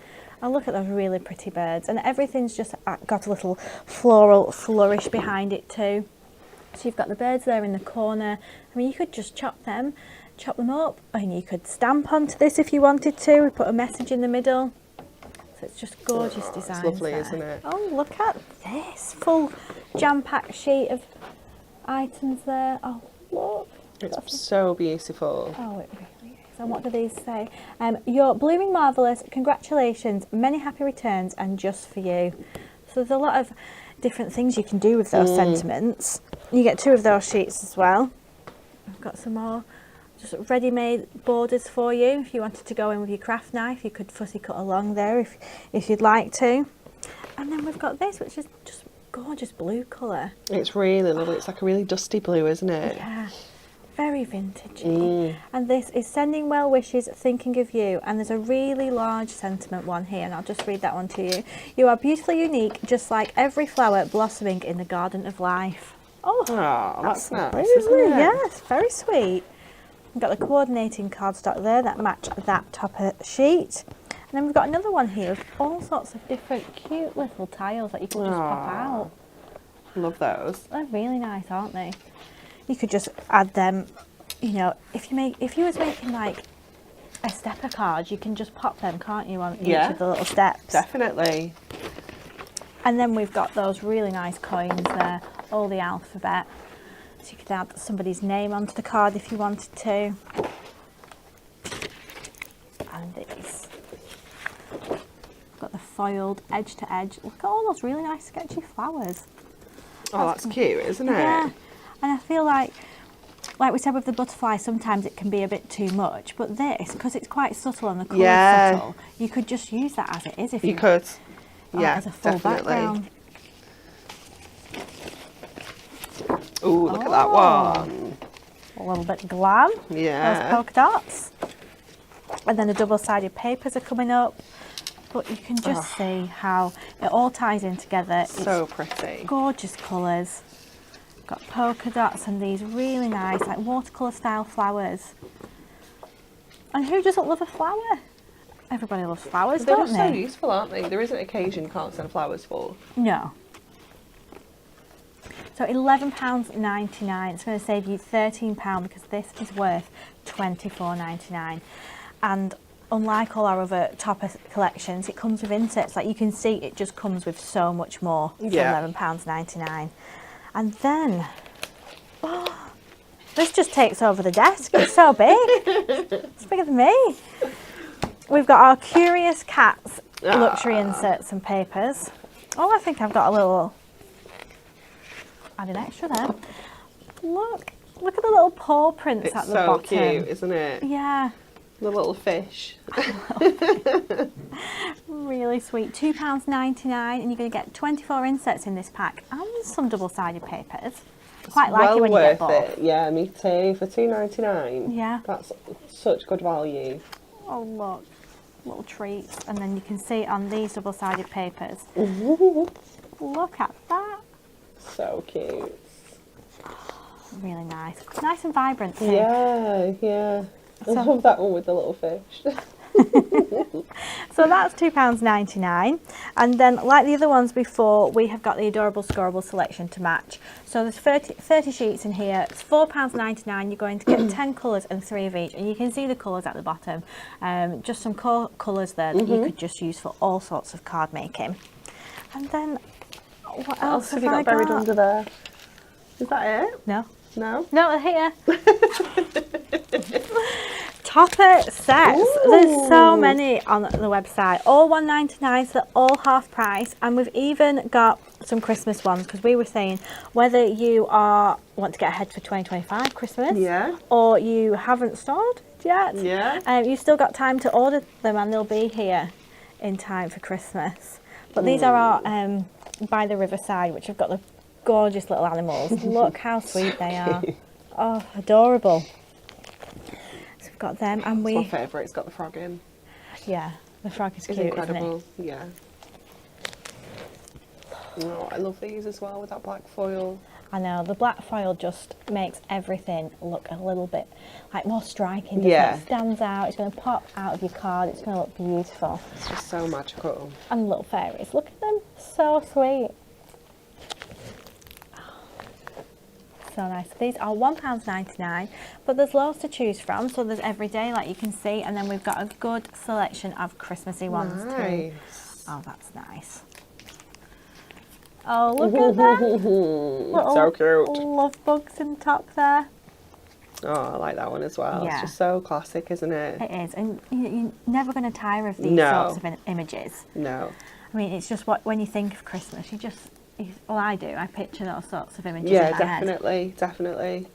And look at those really pretty birds, and everything's just got a little floral flourish behind it too. So you've got the birds there in the corner. I mean, you could just chop them up, and you could stamp onto this if you wanted to. We put a message in the middle. So it's just gorgeous design. It's lovely, there. isn't it? Oh, look at this full jam-packed sheet of items there. Oh, look. It's so beautiful. Oh, it really is. And what do these say? You're blooming marvellous. Congratulations. Many happy returns, and just for you. So there's a lot of different things you can do with those sentiments. You get 2 of those sheets as well. I've got some more just ready-made borders for you. If you wanted to go in with your craft knife, you could fussy cut along there if you'd like to. And then we've got this, which is just gorgeous blue colour. It's really lovely. It's like a really dusty blue, isn't it? Yeah, very vintagey. And this is sending well wishes, thinking of you. And there's a really large sentiment one here, and I'll just read that one to you. You are beautifully unique, just like every flower blossoming in the garden of life. Oh, that's nice, lovely, isn't it? Yes, very sweet. We've got the coordinating cardstock there that match that topper sheet. And then we've got another one here with all sorts of different cute little tiles that you can just pop out. Love those. They're really nice, aren't they? You could just add them, you know, if you was making like a stepper card, you can just pop them, can't you, on each of the little steps? Definitely. And then we've got those really nice coins there, all the alphabet. So you could add somebody's name onto the card if you wanted to. And these. Got the foiled edge to edge. Look at all those really nice sketchy flowers. Oh, that's cute, isn't it? Yeah. And I feel like we said with the butterfly, sometimes it can be a bit too much. But this, because it's quite subtle and the colour's subtle, you could just use that as it is if you could. Yeah, as a full definitely. background. Ooh, look at that one. A little bit glam. Yeah. Those polka dots. And then the double-sided papers are coming up. But you can just see how it all ties in together. So pretty. Gorgeous colours. Got polka dots and these really nice, like watercolour style flowers. And who doesn't love a flower? Everybody loves flowers, They're don't just they? so useful, aren't they? There isn't an occasion you can't send flowers for. No. So £11.99. It's going to save you £13 because this is worth $24.99. And unlike all our other topper collections, it comes with inserts. Like you can see, it just comes with so much more for £11.99. And then, this just takes over the desk. It's so big. It's bigger than me. We've got our Curious Cats luxury inserts and papers. Oh, I think I've got a little, add an extra there. Look at the little paw prints at the bottom. It's so cute, isn't it? Yeah. The little fish. Really sweet. £2.99, and you're going to get 24 inserts in this pack and some double-sided papers. Quite like it when you get both. Well worth it. Yeah, me too. For $2.99. Yeah. That's such good value. Oh, look. Little treats. And then you can see on these double-sided papers. Look at that. So cute. Really nice. Nice and vibrant too. Yeah. I love that one with the little fish. So that's £2.99, and then like the other ones before, we have got the Adorable Scorable selection to match. So there's 30 sheets in here. It's £4.99. You're going to get 10 colours and 3 of each, and you can see the colours at the bottom. Just some colours there that you could just use for all sorts of card making. And then what else have you got buried under there? Is that it? No, No, here. Topper sets. Ooh. There's so many on the website. All £1.99, so they're all half price. And we've even got some Christmas ones, because we were saying whether you want to get ahead for 2025 Christmas, Yeah. or you haven't started yet, you've still got time to order them, and they'll be here in time for Christmas. But these are our by the riverside, which have got the gorgeous little animals. Look how sweet they are. Oh, adorable. So we've got them, and It's my favourite. It's got the frog in. yeah, the frog is It's cute, incredible. Yeah. Oh, I love these as well with that black foil. I know, the black foil just makes everything look a little bit like more striking, doesn't Yeah. it? It stands out, it's going to pop out of your card, it's going to look beautiful. It's just so magical. And little fairies, look at them, so sweet. So nice. These are £1.99, but there's loads to choose from. So there's everyday, like you can see, and then we've got a good selection of Christmassy ones too. Nice. Oh, that's nice. Oh, look at that. Little So cute. love bugs in the top there. Oh, I like that one as well. Yeah. It's just so classic, isn't it? It is, and you're never going to tire of these No. sorts of images. No. I mean, it's just when you think of Christmas, well, I do. I picture those sorts of images Yeah, in my head. definitely, definitely.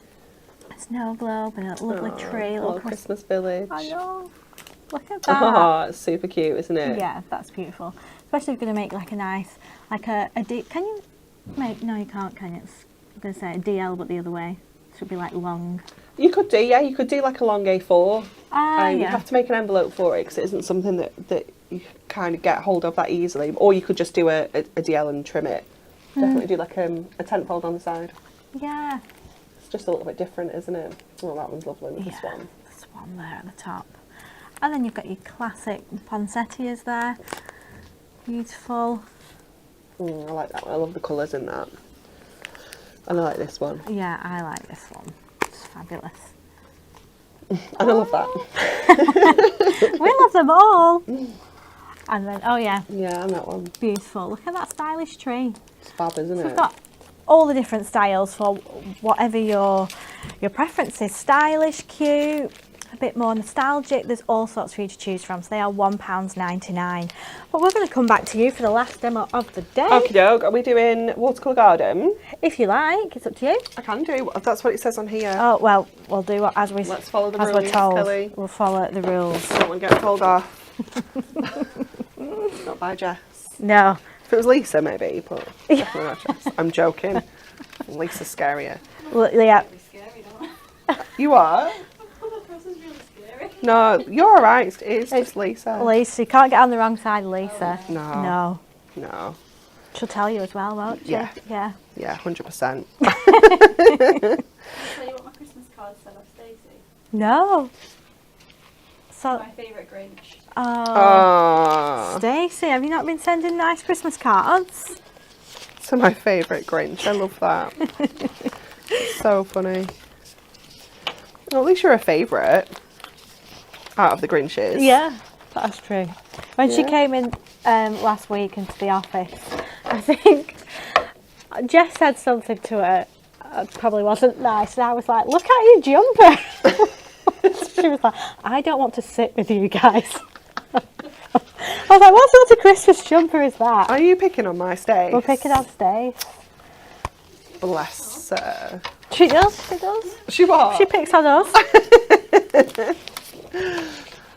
A snow globe and a lovely Oh, tree, a little little Christmas village. I know. Look at that. Oh, it's super cute, isn't it? Yeah, that's beautiful. Especially if you're going to make like a nice, like a can you make, no you can't, can you? I'm going to say a DL but the other way. It should be like long. You could do, yeah, you could do like a long A4. You Yeah. have to make an envelope for it because it isn't something that you kind of get hold of that easily. Or you could just do a DL and trim it. Definitely do like a tent fold on the side. Yeah. It's just a little bit different, isn't it? Oh, that one's lovely with the swan. The swan there at the top. And then you've got your classic poinsettias there. Beautiful. I like that one. I love the colours in that. And I like this one. Yeah, I like this one. It's fabulous. And I love that. We love them all. And then, oh yeah, Yeah, and that one. beautiful. Look at that stylish tree. It's fab, isn't We've it? got all the different styles for whatever your preference is. Stylish, cute, a bit more nostalgic. There's all sorts for you to choose from. So they are £1.99. But we're going to come back to you for the last demo of the day. Okie doke. Are we doing watercolour garden? If you like, it's up to you. I can do. That's what it says on here. Oh, well, we'll do what as Let's follow the as rules, we're told. Tilly. We'll follow the rules. Don't want to get told off. Not by Jess. No. If it was Lisa, maybe, but definitely not Jess. I'm joking. Lisa's scarier. Well, yeah. Really scary, don't I? You are? Oh, this is really scary. No, you're alright. It's just Lisa. Lisa, you can't get on the wrong side, Lisa. No. No. No. She'll tell you as well, won't she? Yeah. Yeah. Yeah, 100%. I'll tell you what my Christmas card said of Stacey. No. So, My favourite Grinch. Oh, Stacey, have you not been sending nice Christmas cards? so my favourite Grinch. I love that. So funny. Well, at least you're a favourite out of the Grinches. Yeah, that's true. When she Yeah. came in last week into the office, I think Jess said something to her. Probably wasn't nice, and I was like, "Look at your jumper." She was like, "I don't want to sit with you guys." I was like, "What sort of Christmas jumper is that?" Are you picking on my Stace? We're picking on Stace. Bless her. She does. She does. She was. She picks on us.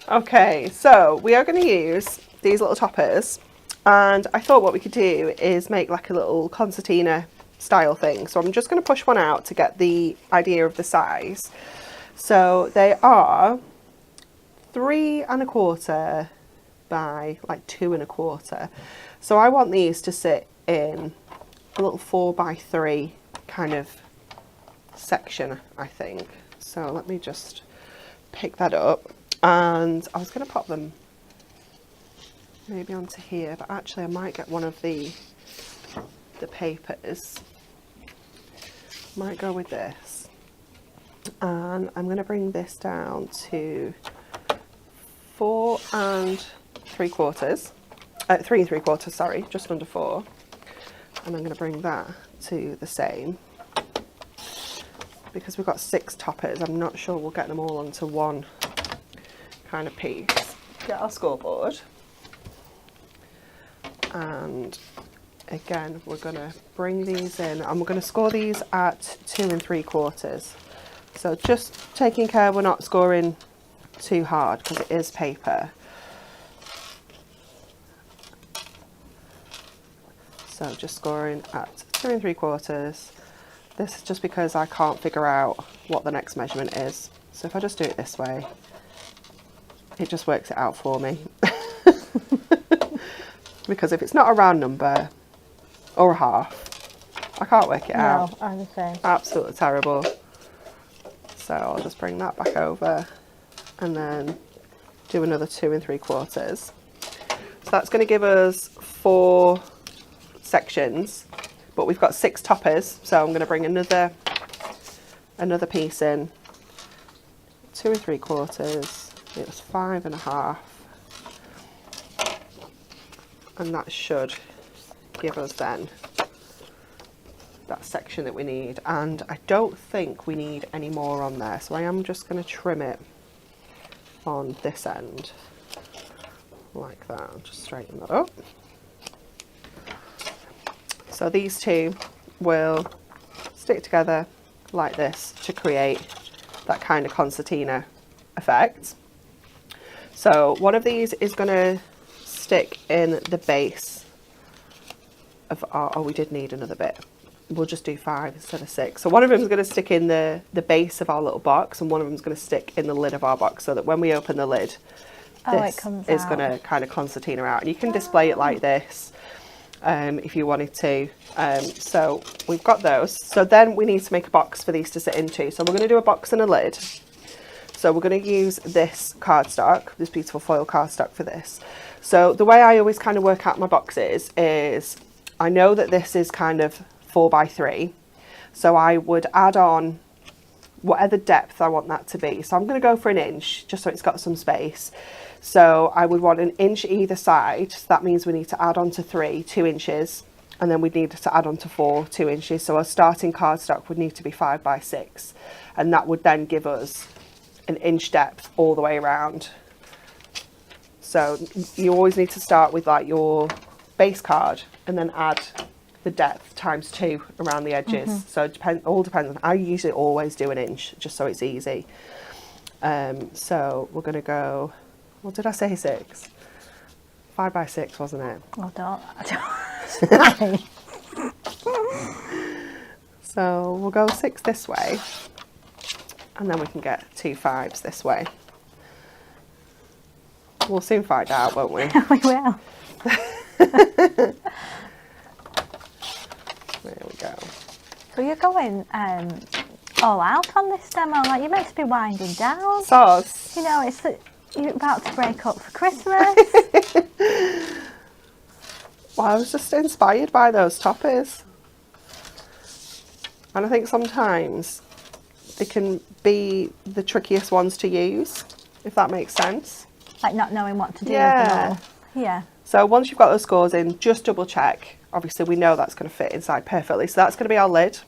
Okay, so we are going to use these little toppers, and I thought what we could do is make like a little concertina style thing. So I'm just going to push one out to get the idea of the size. So they are 3 1/4 by like 2 1/4. So I want these to sit in a little 4 by 3 kind of section, I think. So let me just pick that up, and I was going to pop them maybe onto here, but actually I might get one of the papers. Might go with this, and I'm going to bring this down to 4 3/4, 3 3/4, sorry, just under 4, and I'm going to bring that to the same. Because we've got 6 toppers, I'm not sure we'll get them all onto one kind of piece. Get our scoreboard, and again, we're going to bring these in and we're going to score these at 2 3/4. So just taking care we're not scoring too hard because it is paper. So just scoring at 2 3/4. This is just because I can't figure out what the next measurement is. So if I just do it this way, it just works it out for me. Because if it's not a round number or a half, I can't work it out. No, I'm the same. Absolutely terrible. So I'll just bring that back over and then do another 2 3/4. So that's going to give us 4 sections, but we've got 6 toppers, so I'm going to bring another piece in. 2 3/4. It was 5 1/2, and that should give us then that section that we need. And I don't think we need any more on there, so I am just going to trim it on this end like that. Just straighten that up. So these two will stick together like this to create that kind of concertina effect. So one of these is going to stick in the base of our, oh, we did need another bit. We'll just do 5 instead of 6. So one of them is going to stick in the base of our little box, and one of them is going to stick in the lid of our box, so that when we open the lid, this is going to kind of concertina out. And you can display it like this. If you wanted to. So we've got those. So then we need to make a box for these to sit into. So we're going to do a box and a lid. So we're going to use this cardstock, this beautiful foil cardstock for this. So the way I always kind of work out my boxes is I know that this is kind of 4 by 3. So I would add on whatever depth I want that to be. So I'm going to go for 1 inch, just so it's got some space. So I would want 1 inch either side. So that means we need to add on to 3, 2 inches, and then we'd need to add on to 4, 2 inches. So our starting cardstock would need to be 5 by 6, and that would then give us 1 inch depth all the way around. So you always need to start with like your base card and then add the depth times 2 around the edges. So it all depends on, I usually always do 1 inch just so it's easy. So we're going to go, what did I say, 6? 5 by 6, wasn't it? Oh, don't. So we'll go 6 this way, and then we can get 2 5s this way. We'll soon find out, won't we? We will. There we go. So you're going all out on this demo, like you're meant to be winding down. Sauce. You know, you're about to break up for Christmas. Well, I was just inspired by those toppers. And I think sometimes they can be the trickiest ones to use, if that makes sense. Like not knowing what to do Yeah. with them all. Yeah. So once you've got those scores in, just double check. Obviously we know that's going to fit inside perfectly. So that's going to be our lid.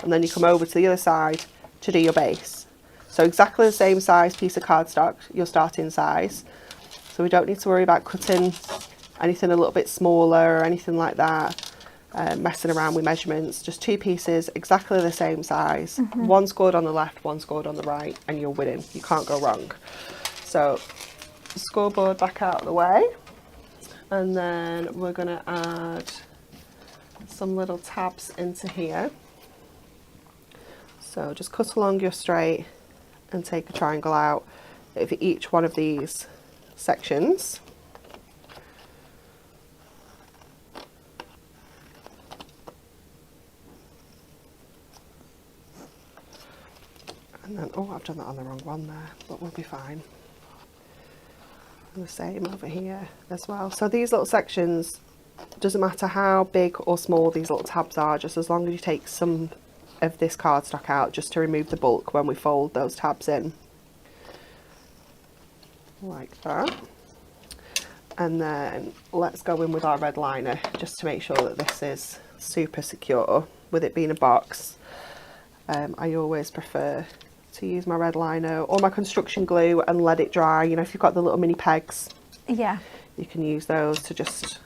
And then you come over to the other side to do your base. So exactly the same size piece of cardstock, your starting size. So we don't need to worry about cutting anything a little bit smaller or anything like that. Messing around with measurements. Just 2 pieces, exactly the same size. One scored on the left, one scored on the right, and you're winning. You can't go wrong. So scoreboard back out of the way. And then we're going to add some little tabs into here. So just cut along your straight and take a triangle out for each one of these sections. And then, oh, I've done that on the wrong one there, but we'll be fine. And the same over here as well. So these little sections, doesn't matter how big or small these little tabs are, just as long as you take some of this cardstock out just to remove the bulk when we fold those tabs in. Like that. And then let's go in with our red liner just to make sure that this is super secure. With it being a box, I always prefer to use my red liner or my construction glue and let it dry. You know, if you've got the little mini pegs, Yeah. you can use those to just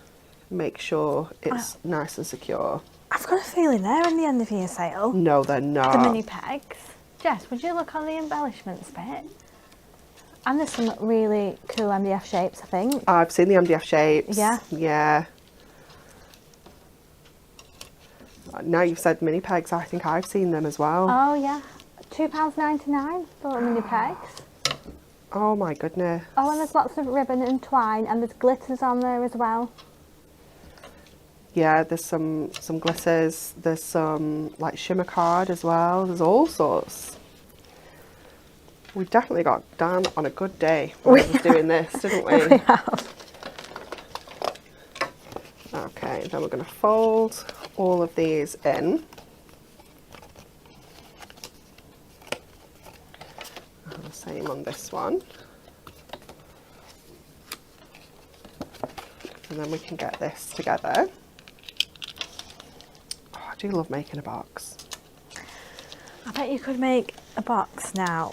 make sure it's nice and secure. I've got a feeling they're in the end of year sale. No, they're not. The mini pegs. Jess, would you look on the embellishments bit? And there's some really cool MDF shapes, I think. I've seen the MDF shapes. Yeah. Yeah. Now you've said mini pegs, I think I've seen them as well. Oh yeah, £2.99 for little mini pegs. Oh my goodness. Oh, and there's lots of ribbon and twine, and there's glitters on there as well. Yeah, there's some glitters. There's some like shimmer card as well. There's all sorts. We definitely got Dan on a good day when we was doing this, didn't we? We have. Okay, then we're going to fold all of these in. And the same on this one. And then we can get this together. Oh, I do love making a box. I bet you could make a box now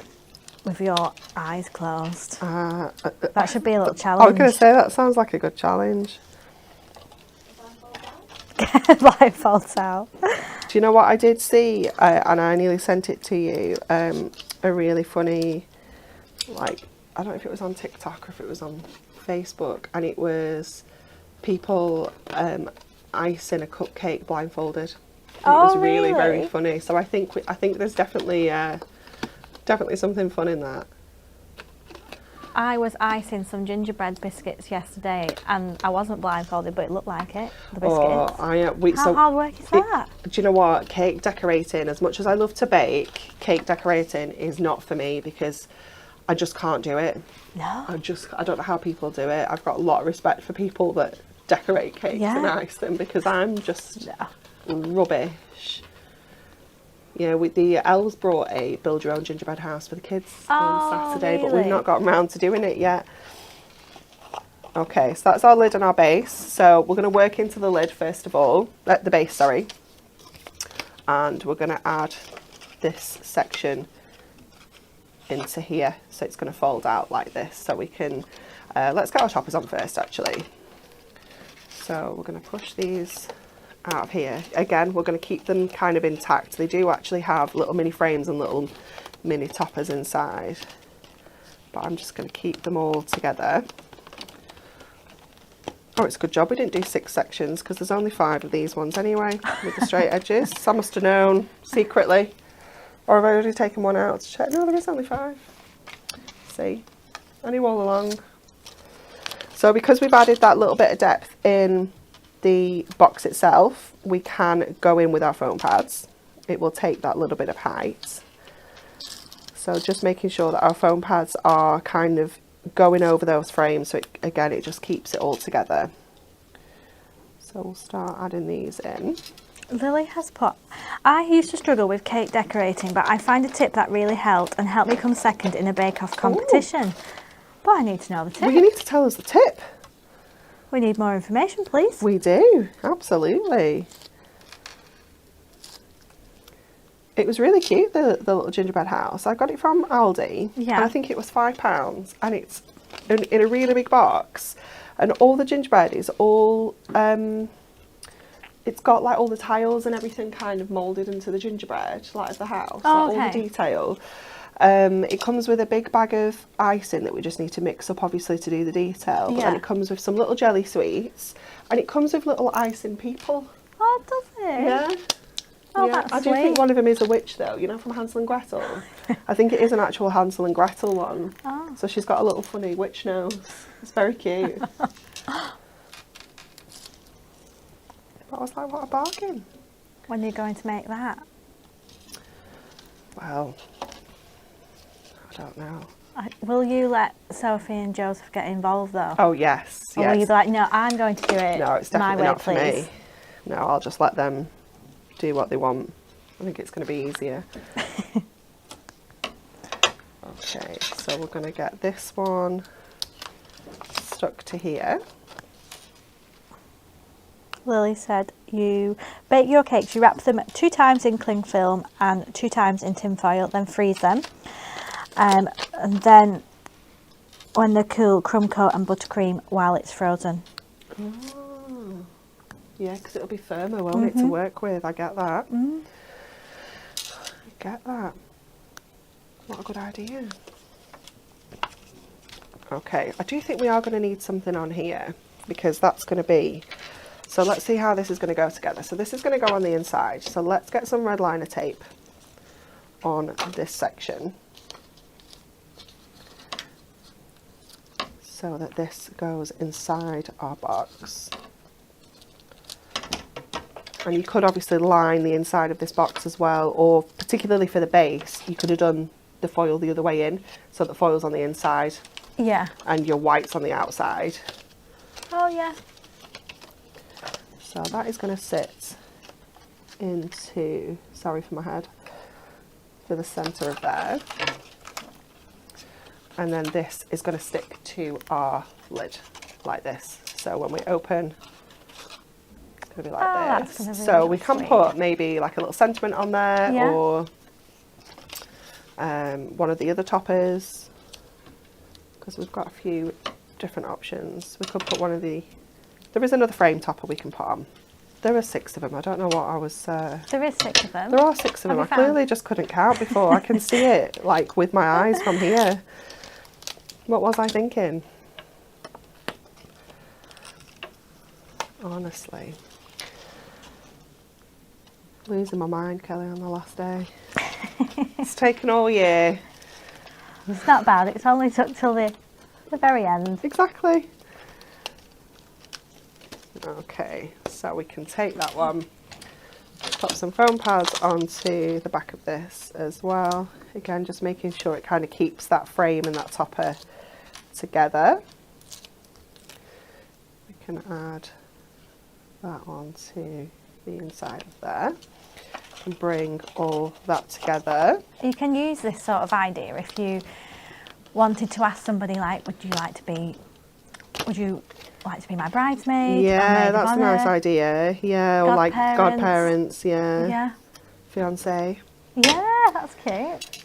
with your eyes closed. That should be a little challenge. I was going to say, that sounds like a good challenge. Blindfolds out. Do you know what I did see, and I nearly sent it to you, a really funny, like, I don't know if it was on TikTok or if it was on Facebook, and it was people icing a cupcake blindfolded. And it was really, very funny. So I think there's definitely something fun in that. I was icing some gingerbread biscuits yesterday, and I wasn't blindfolded, but it looked like it. The biscuits. How hard work is that? Do you know what? Cake decorating, as much as I love to bake, cake decorating is not for me because I just can't do it. No. I don't know how people do it. I've got a lot of respect for people that decorate cakes and ice them because I'm just rubbish. Yeah, the elves brought a build your own gingerbread house for the kids on Saturday, but we've not gotten around to doing it yet. Okay, so that's our lid and our base. So we're going to work into the lid first of all, the base, sorry. And we're going to add this section into here. So it's going to fold out like this. So we can, let's get our toppers on first actually. So we're going to push these out of here. Again, we're going to keep them kind of intact. They do actually have little mini frames and little mini toppers inside, but I'm just going to keep them all together. Oh, it's a good job we didn't do 6 sections because there's only 5 of these ones anyway with the straight edges. So I must have known secretly, or have I already taken one out to check? No, there is only 5. See, I knew all along. So because we've added that little bit of depth in the box itself, we can go in with our foam pads. It will take that little bit of height. So just making sure that our foam pads are kind of going over those frames, so it just keeps it all together. So we'll start adding these in. Lily has put, I used to struggle with cake decorating, but I find a tip that really helped and helped me come second in a bake-off competition. But I need to know the tip. Well, you need to tell us the tip. We need more information, please. We do, absolutely. It was really cute, the little gingerbread house. I got it from Aldi, and I think it was £5, and it's in a really big box. And all the gingerbread is all, it's got like all the tiles and everything kind of moulded into the gingerbread, like as the house, all the detail. It comes with a big bag of icing that we just need to mix up, obviously, to do the detail. But then it comes with some little jelly sweets, and it comes with little icing people. Oh, does it? Yeah. Oh, that's I do think one of them is a witch, though. You know, from Hansel and Gretel. I think it is an actual Hansel and Gretel one. Oh. So she's got a little funny witch nose. It's very cute. But I was like, what a bargain. When are you going to make that? Well, I don't know. Will you let Sophie and Joseph get involved though? Oh yes, or will you be like, no, I'm going to do it no, it's my definitely way, not for please? me. No, I'll just let them do what they want. I think it's going to be easier. Okay, so we're going to get this one stuck to here. Lily said you bake your cakes, you wrap them 2 times in cling film and 2 times in tin foil, then freeze them. And then when they're cool, crumb coat and buttercream while it's frozen. Oh. Yeah, because it'll be firmer, won't it, to work with? I get that. I get that. What a good idea. Okay, I do think we are going to need something on here because that's going to be... So let's see how this is going to go together. So this is going to go on the inside. So let's get some red liner tape on this section so that this goes inside our box. And you could obviously line the inside of this box as well, or particularly for the base, you could have done the foil the other way in, so the foil's on the inside Yeah. and your white's on the outside. Oh yeah. So that is going to sit into, sorry for my head, to the centre of there. And then this is going to stick to our lid like this. So when we open, it's going to be like that's this. gonna be So really we can sweet. put maybe like a little sentiment on there, Yeah. or one of the other toppers, because we've got a few different options. We could put one of the, there is another frame topper we can put on. There are 6 of them. I don't know what I was... There is 6 of them. There are 6 of them. I Have you found? clearly just couldn't count before. I can see it like with my eyes from here. What was I thinking? Honestly. Losing my mind, Kelly, on the last day. It's taken all year. It's not bad. It's only took till the very end. Exactly. Okay, so we can take that one, pop some foam pads onto the back of this as well. Again, just making sure it kind of keeps that frame and that topper together. We can add that onto the inside of there and bring all that together. You can use this sort of idea if you wanted to ask somebody like, would you like to be my bridesmaid? or Yeah, maid of that's a nice honour? idea. Yeah, or like Godparents. godparents, yeah. Yeah. Fiance. Yeah, that's cute.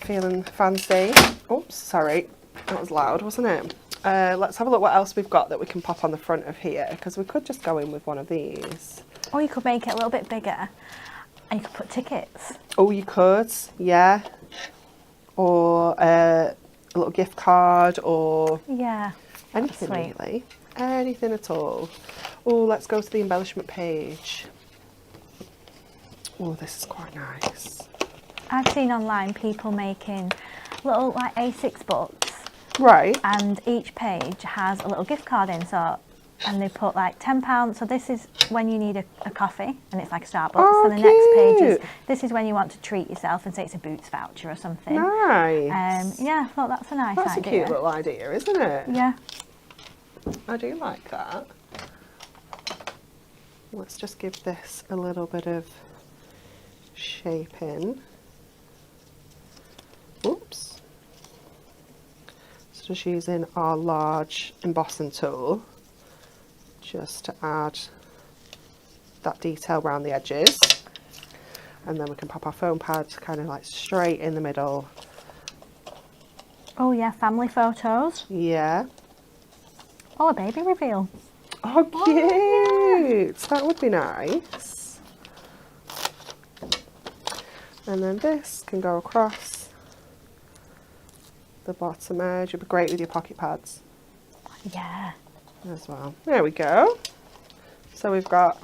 Feeling fancy. Oops, sorry, that was loud, wasn't it? Let's have a look what else we've got that we can pop on the front of here, because we could just go in with one of these. Or you could make it a little bit bigger and you could put tickets. Oh, you could, yeah. Or a little gift card, or Yeah. anything sweet. really. Anything at all. Oh, let's go to the embellishment page. Oh, this is quite nice. I've seen online people making little like A6 books, Right. and each page has a little gift card in, so, and they put like £10, so this is when you need a coffee and it's like a Starbucks. Oh, and the next page is, cute. this is when you want to treat yourself, and say it's a Boots voucher or something. Nice. Yeah, I thought that's a nice That's idea. a cute little idea, isn't it? Yeah. I do like that. Let's just give this a little bit of shaping. Oops. So just using our large embossing tool just to add that detail around the edges. And then we can pop our foam pad kind of like straight in the middle. Oh yeah, family photos. Yeah. Oh, a baby reveal. Oh, cute! That would be nice. And then this can go across the bottom edge. It'd be great with your pocket pads Yeah. as well. There we go. So we've got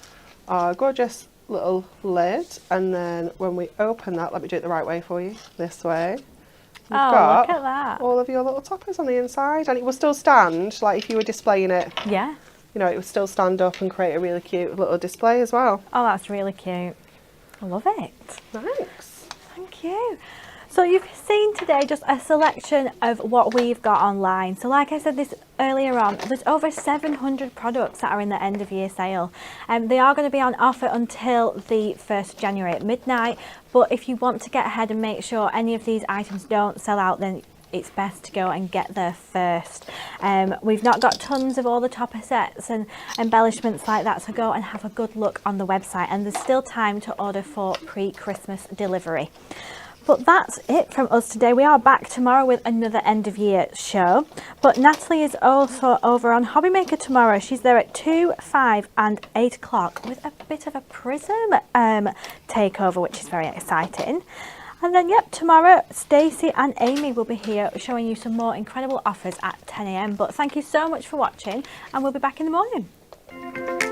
our gorgeous little lid, and then when we open that, let me do it the right way for you, this way. You've Oh, got look at that. all of your little toppers on the inside, and it will still stand, like if you were displaying it, Yeah. you know, it would still stand up and create a really cute little display as well. Oh, that's really cute. I love it. Thanks. Thank you. So you've seen today just a selection of what we've got online. So like I said this earlier on, there's over 700 products that are in the end of year sale. They are going to be on offer until the 1st of January at midnight. But if you want to get ahead and make sure any of these items don't sell out, then it's best to go and get there first. We've not got tons of all the topper sets and embellishments like that, so go and have a good look on the website, and there's still time to order for pre-Christmas delivery. But that's it from us today. We are back tomorrow with another end of year show. But Natalie is also over on Hobby Maker tomorrow. She's there at 2, 5 and 8 o'clock with a bit of a prism takeover, which is very exciting. And then, yep, tomorrow Stacey and Amy will be here showing you some more incredible offers at 10 a.m. But thank you so much for watching, and we'll be back in the morning.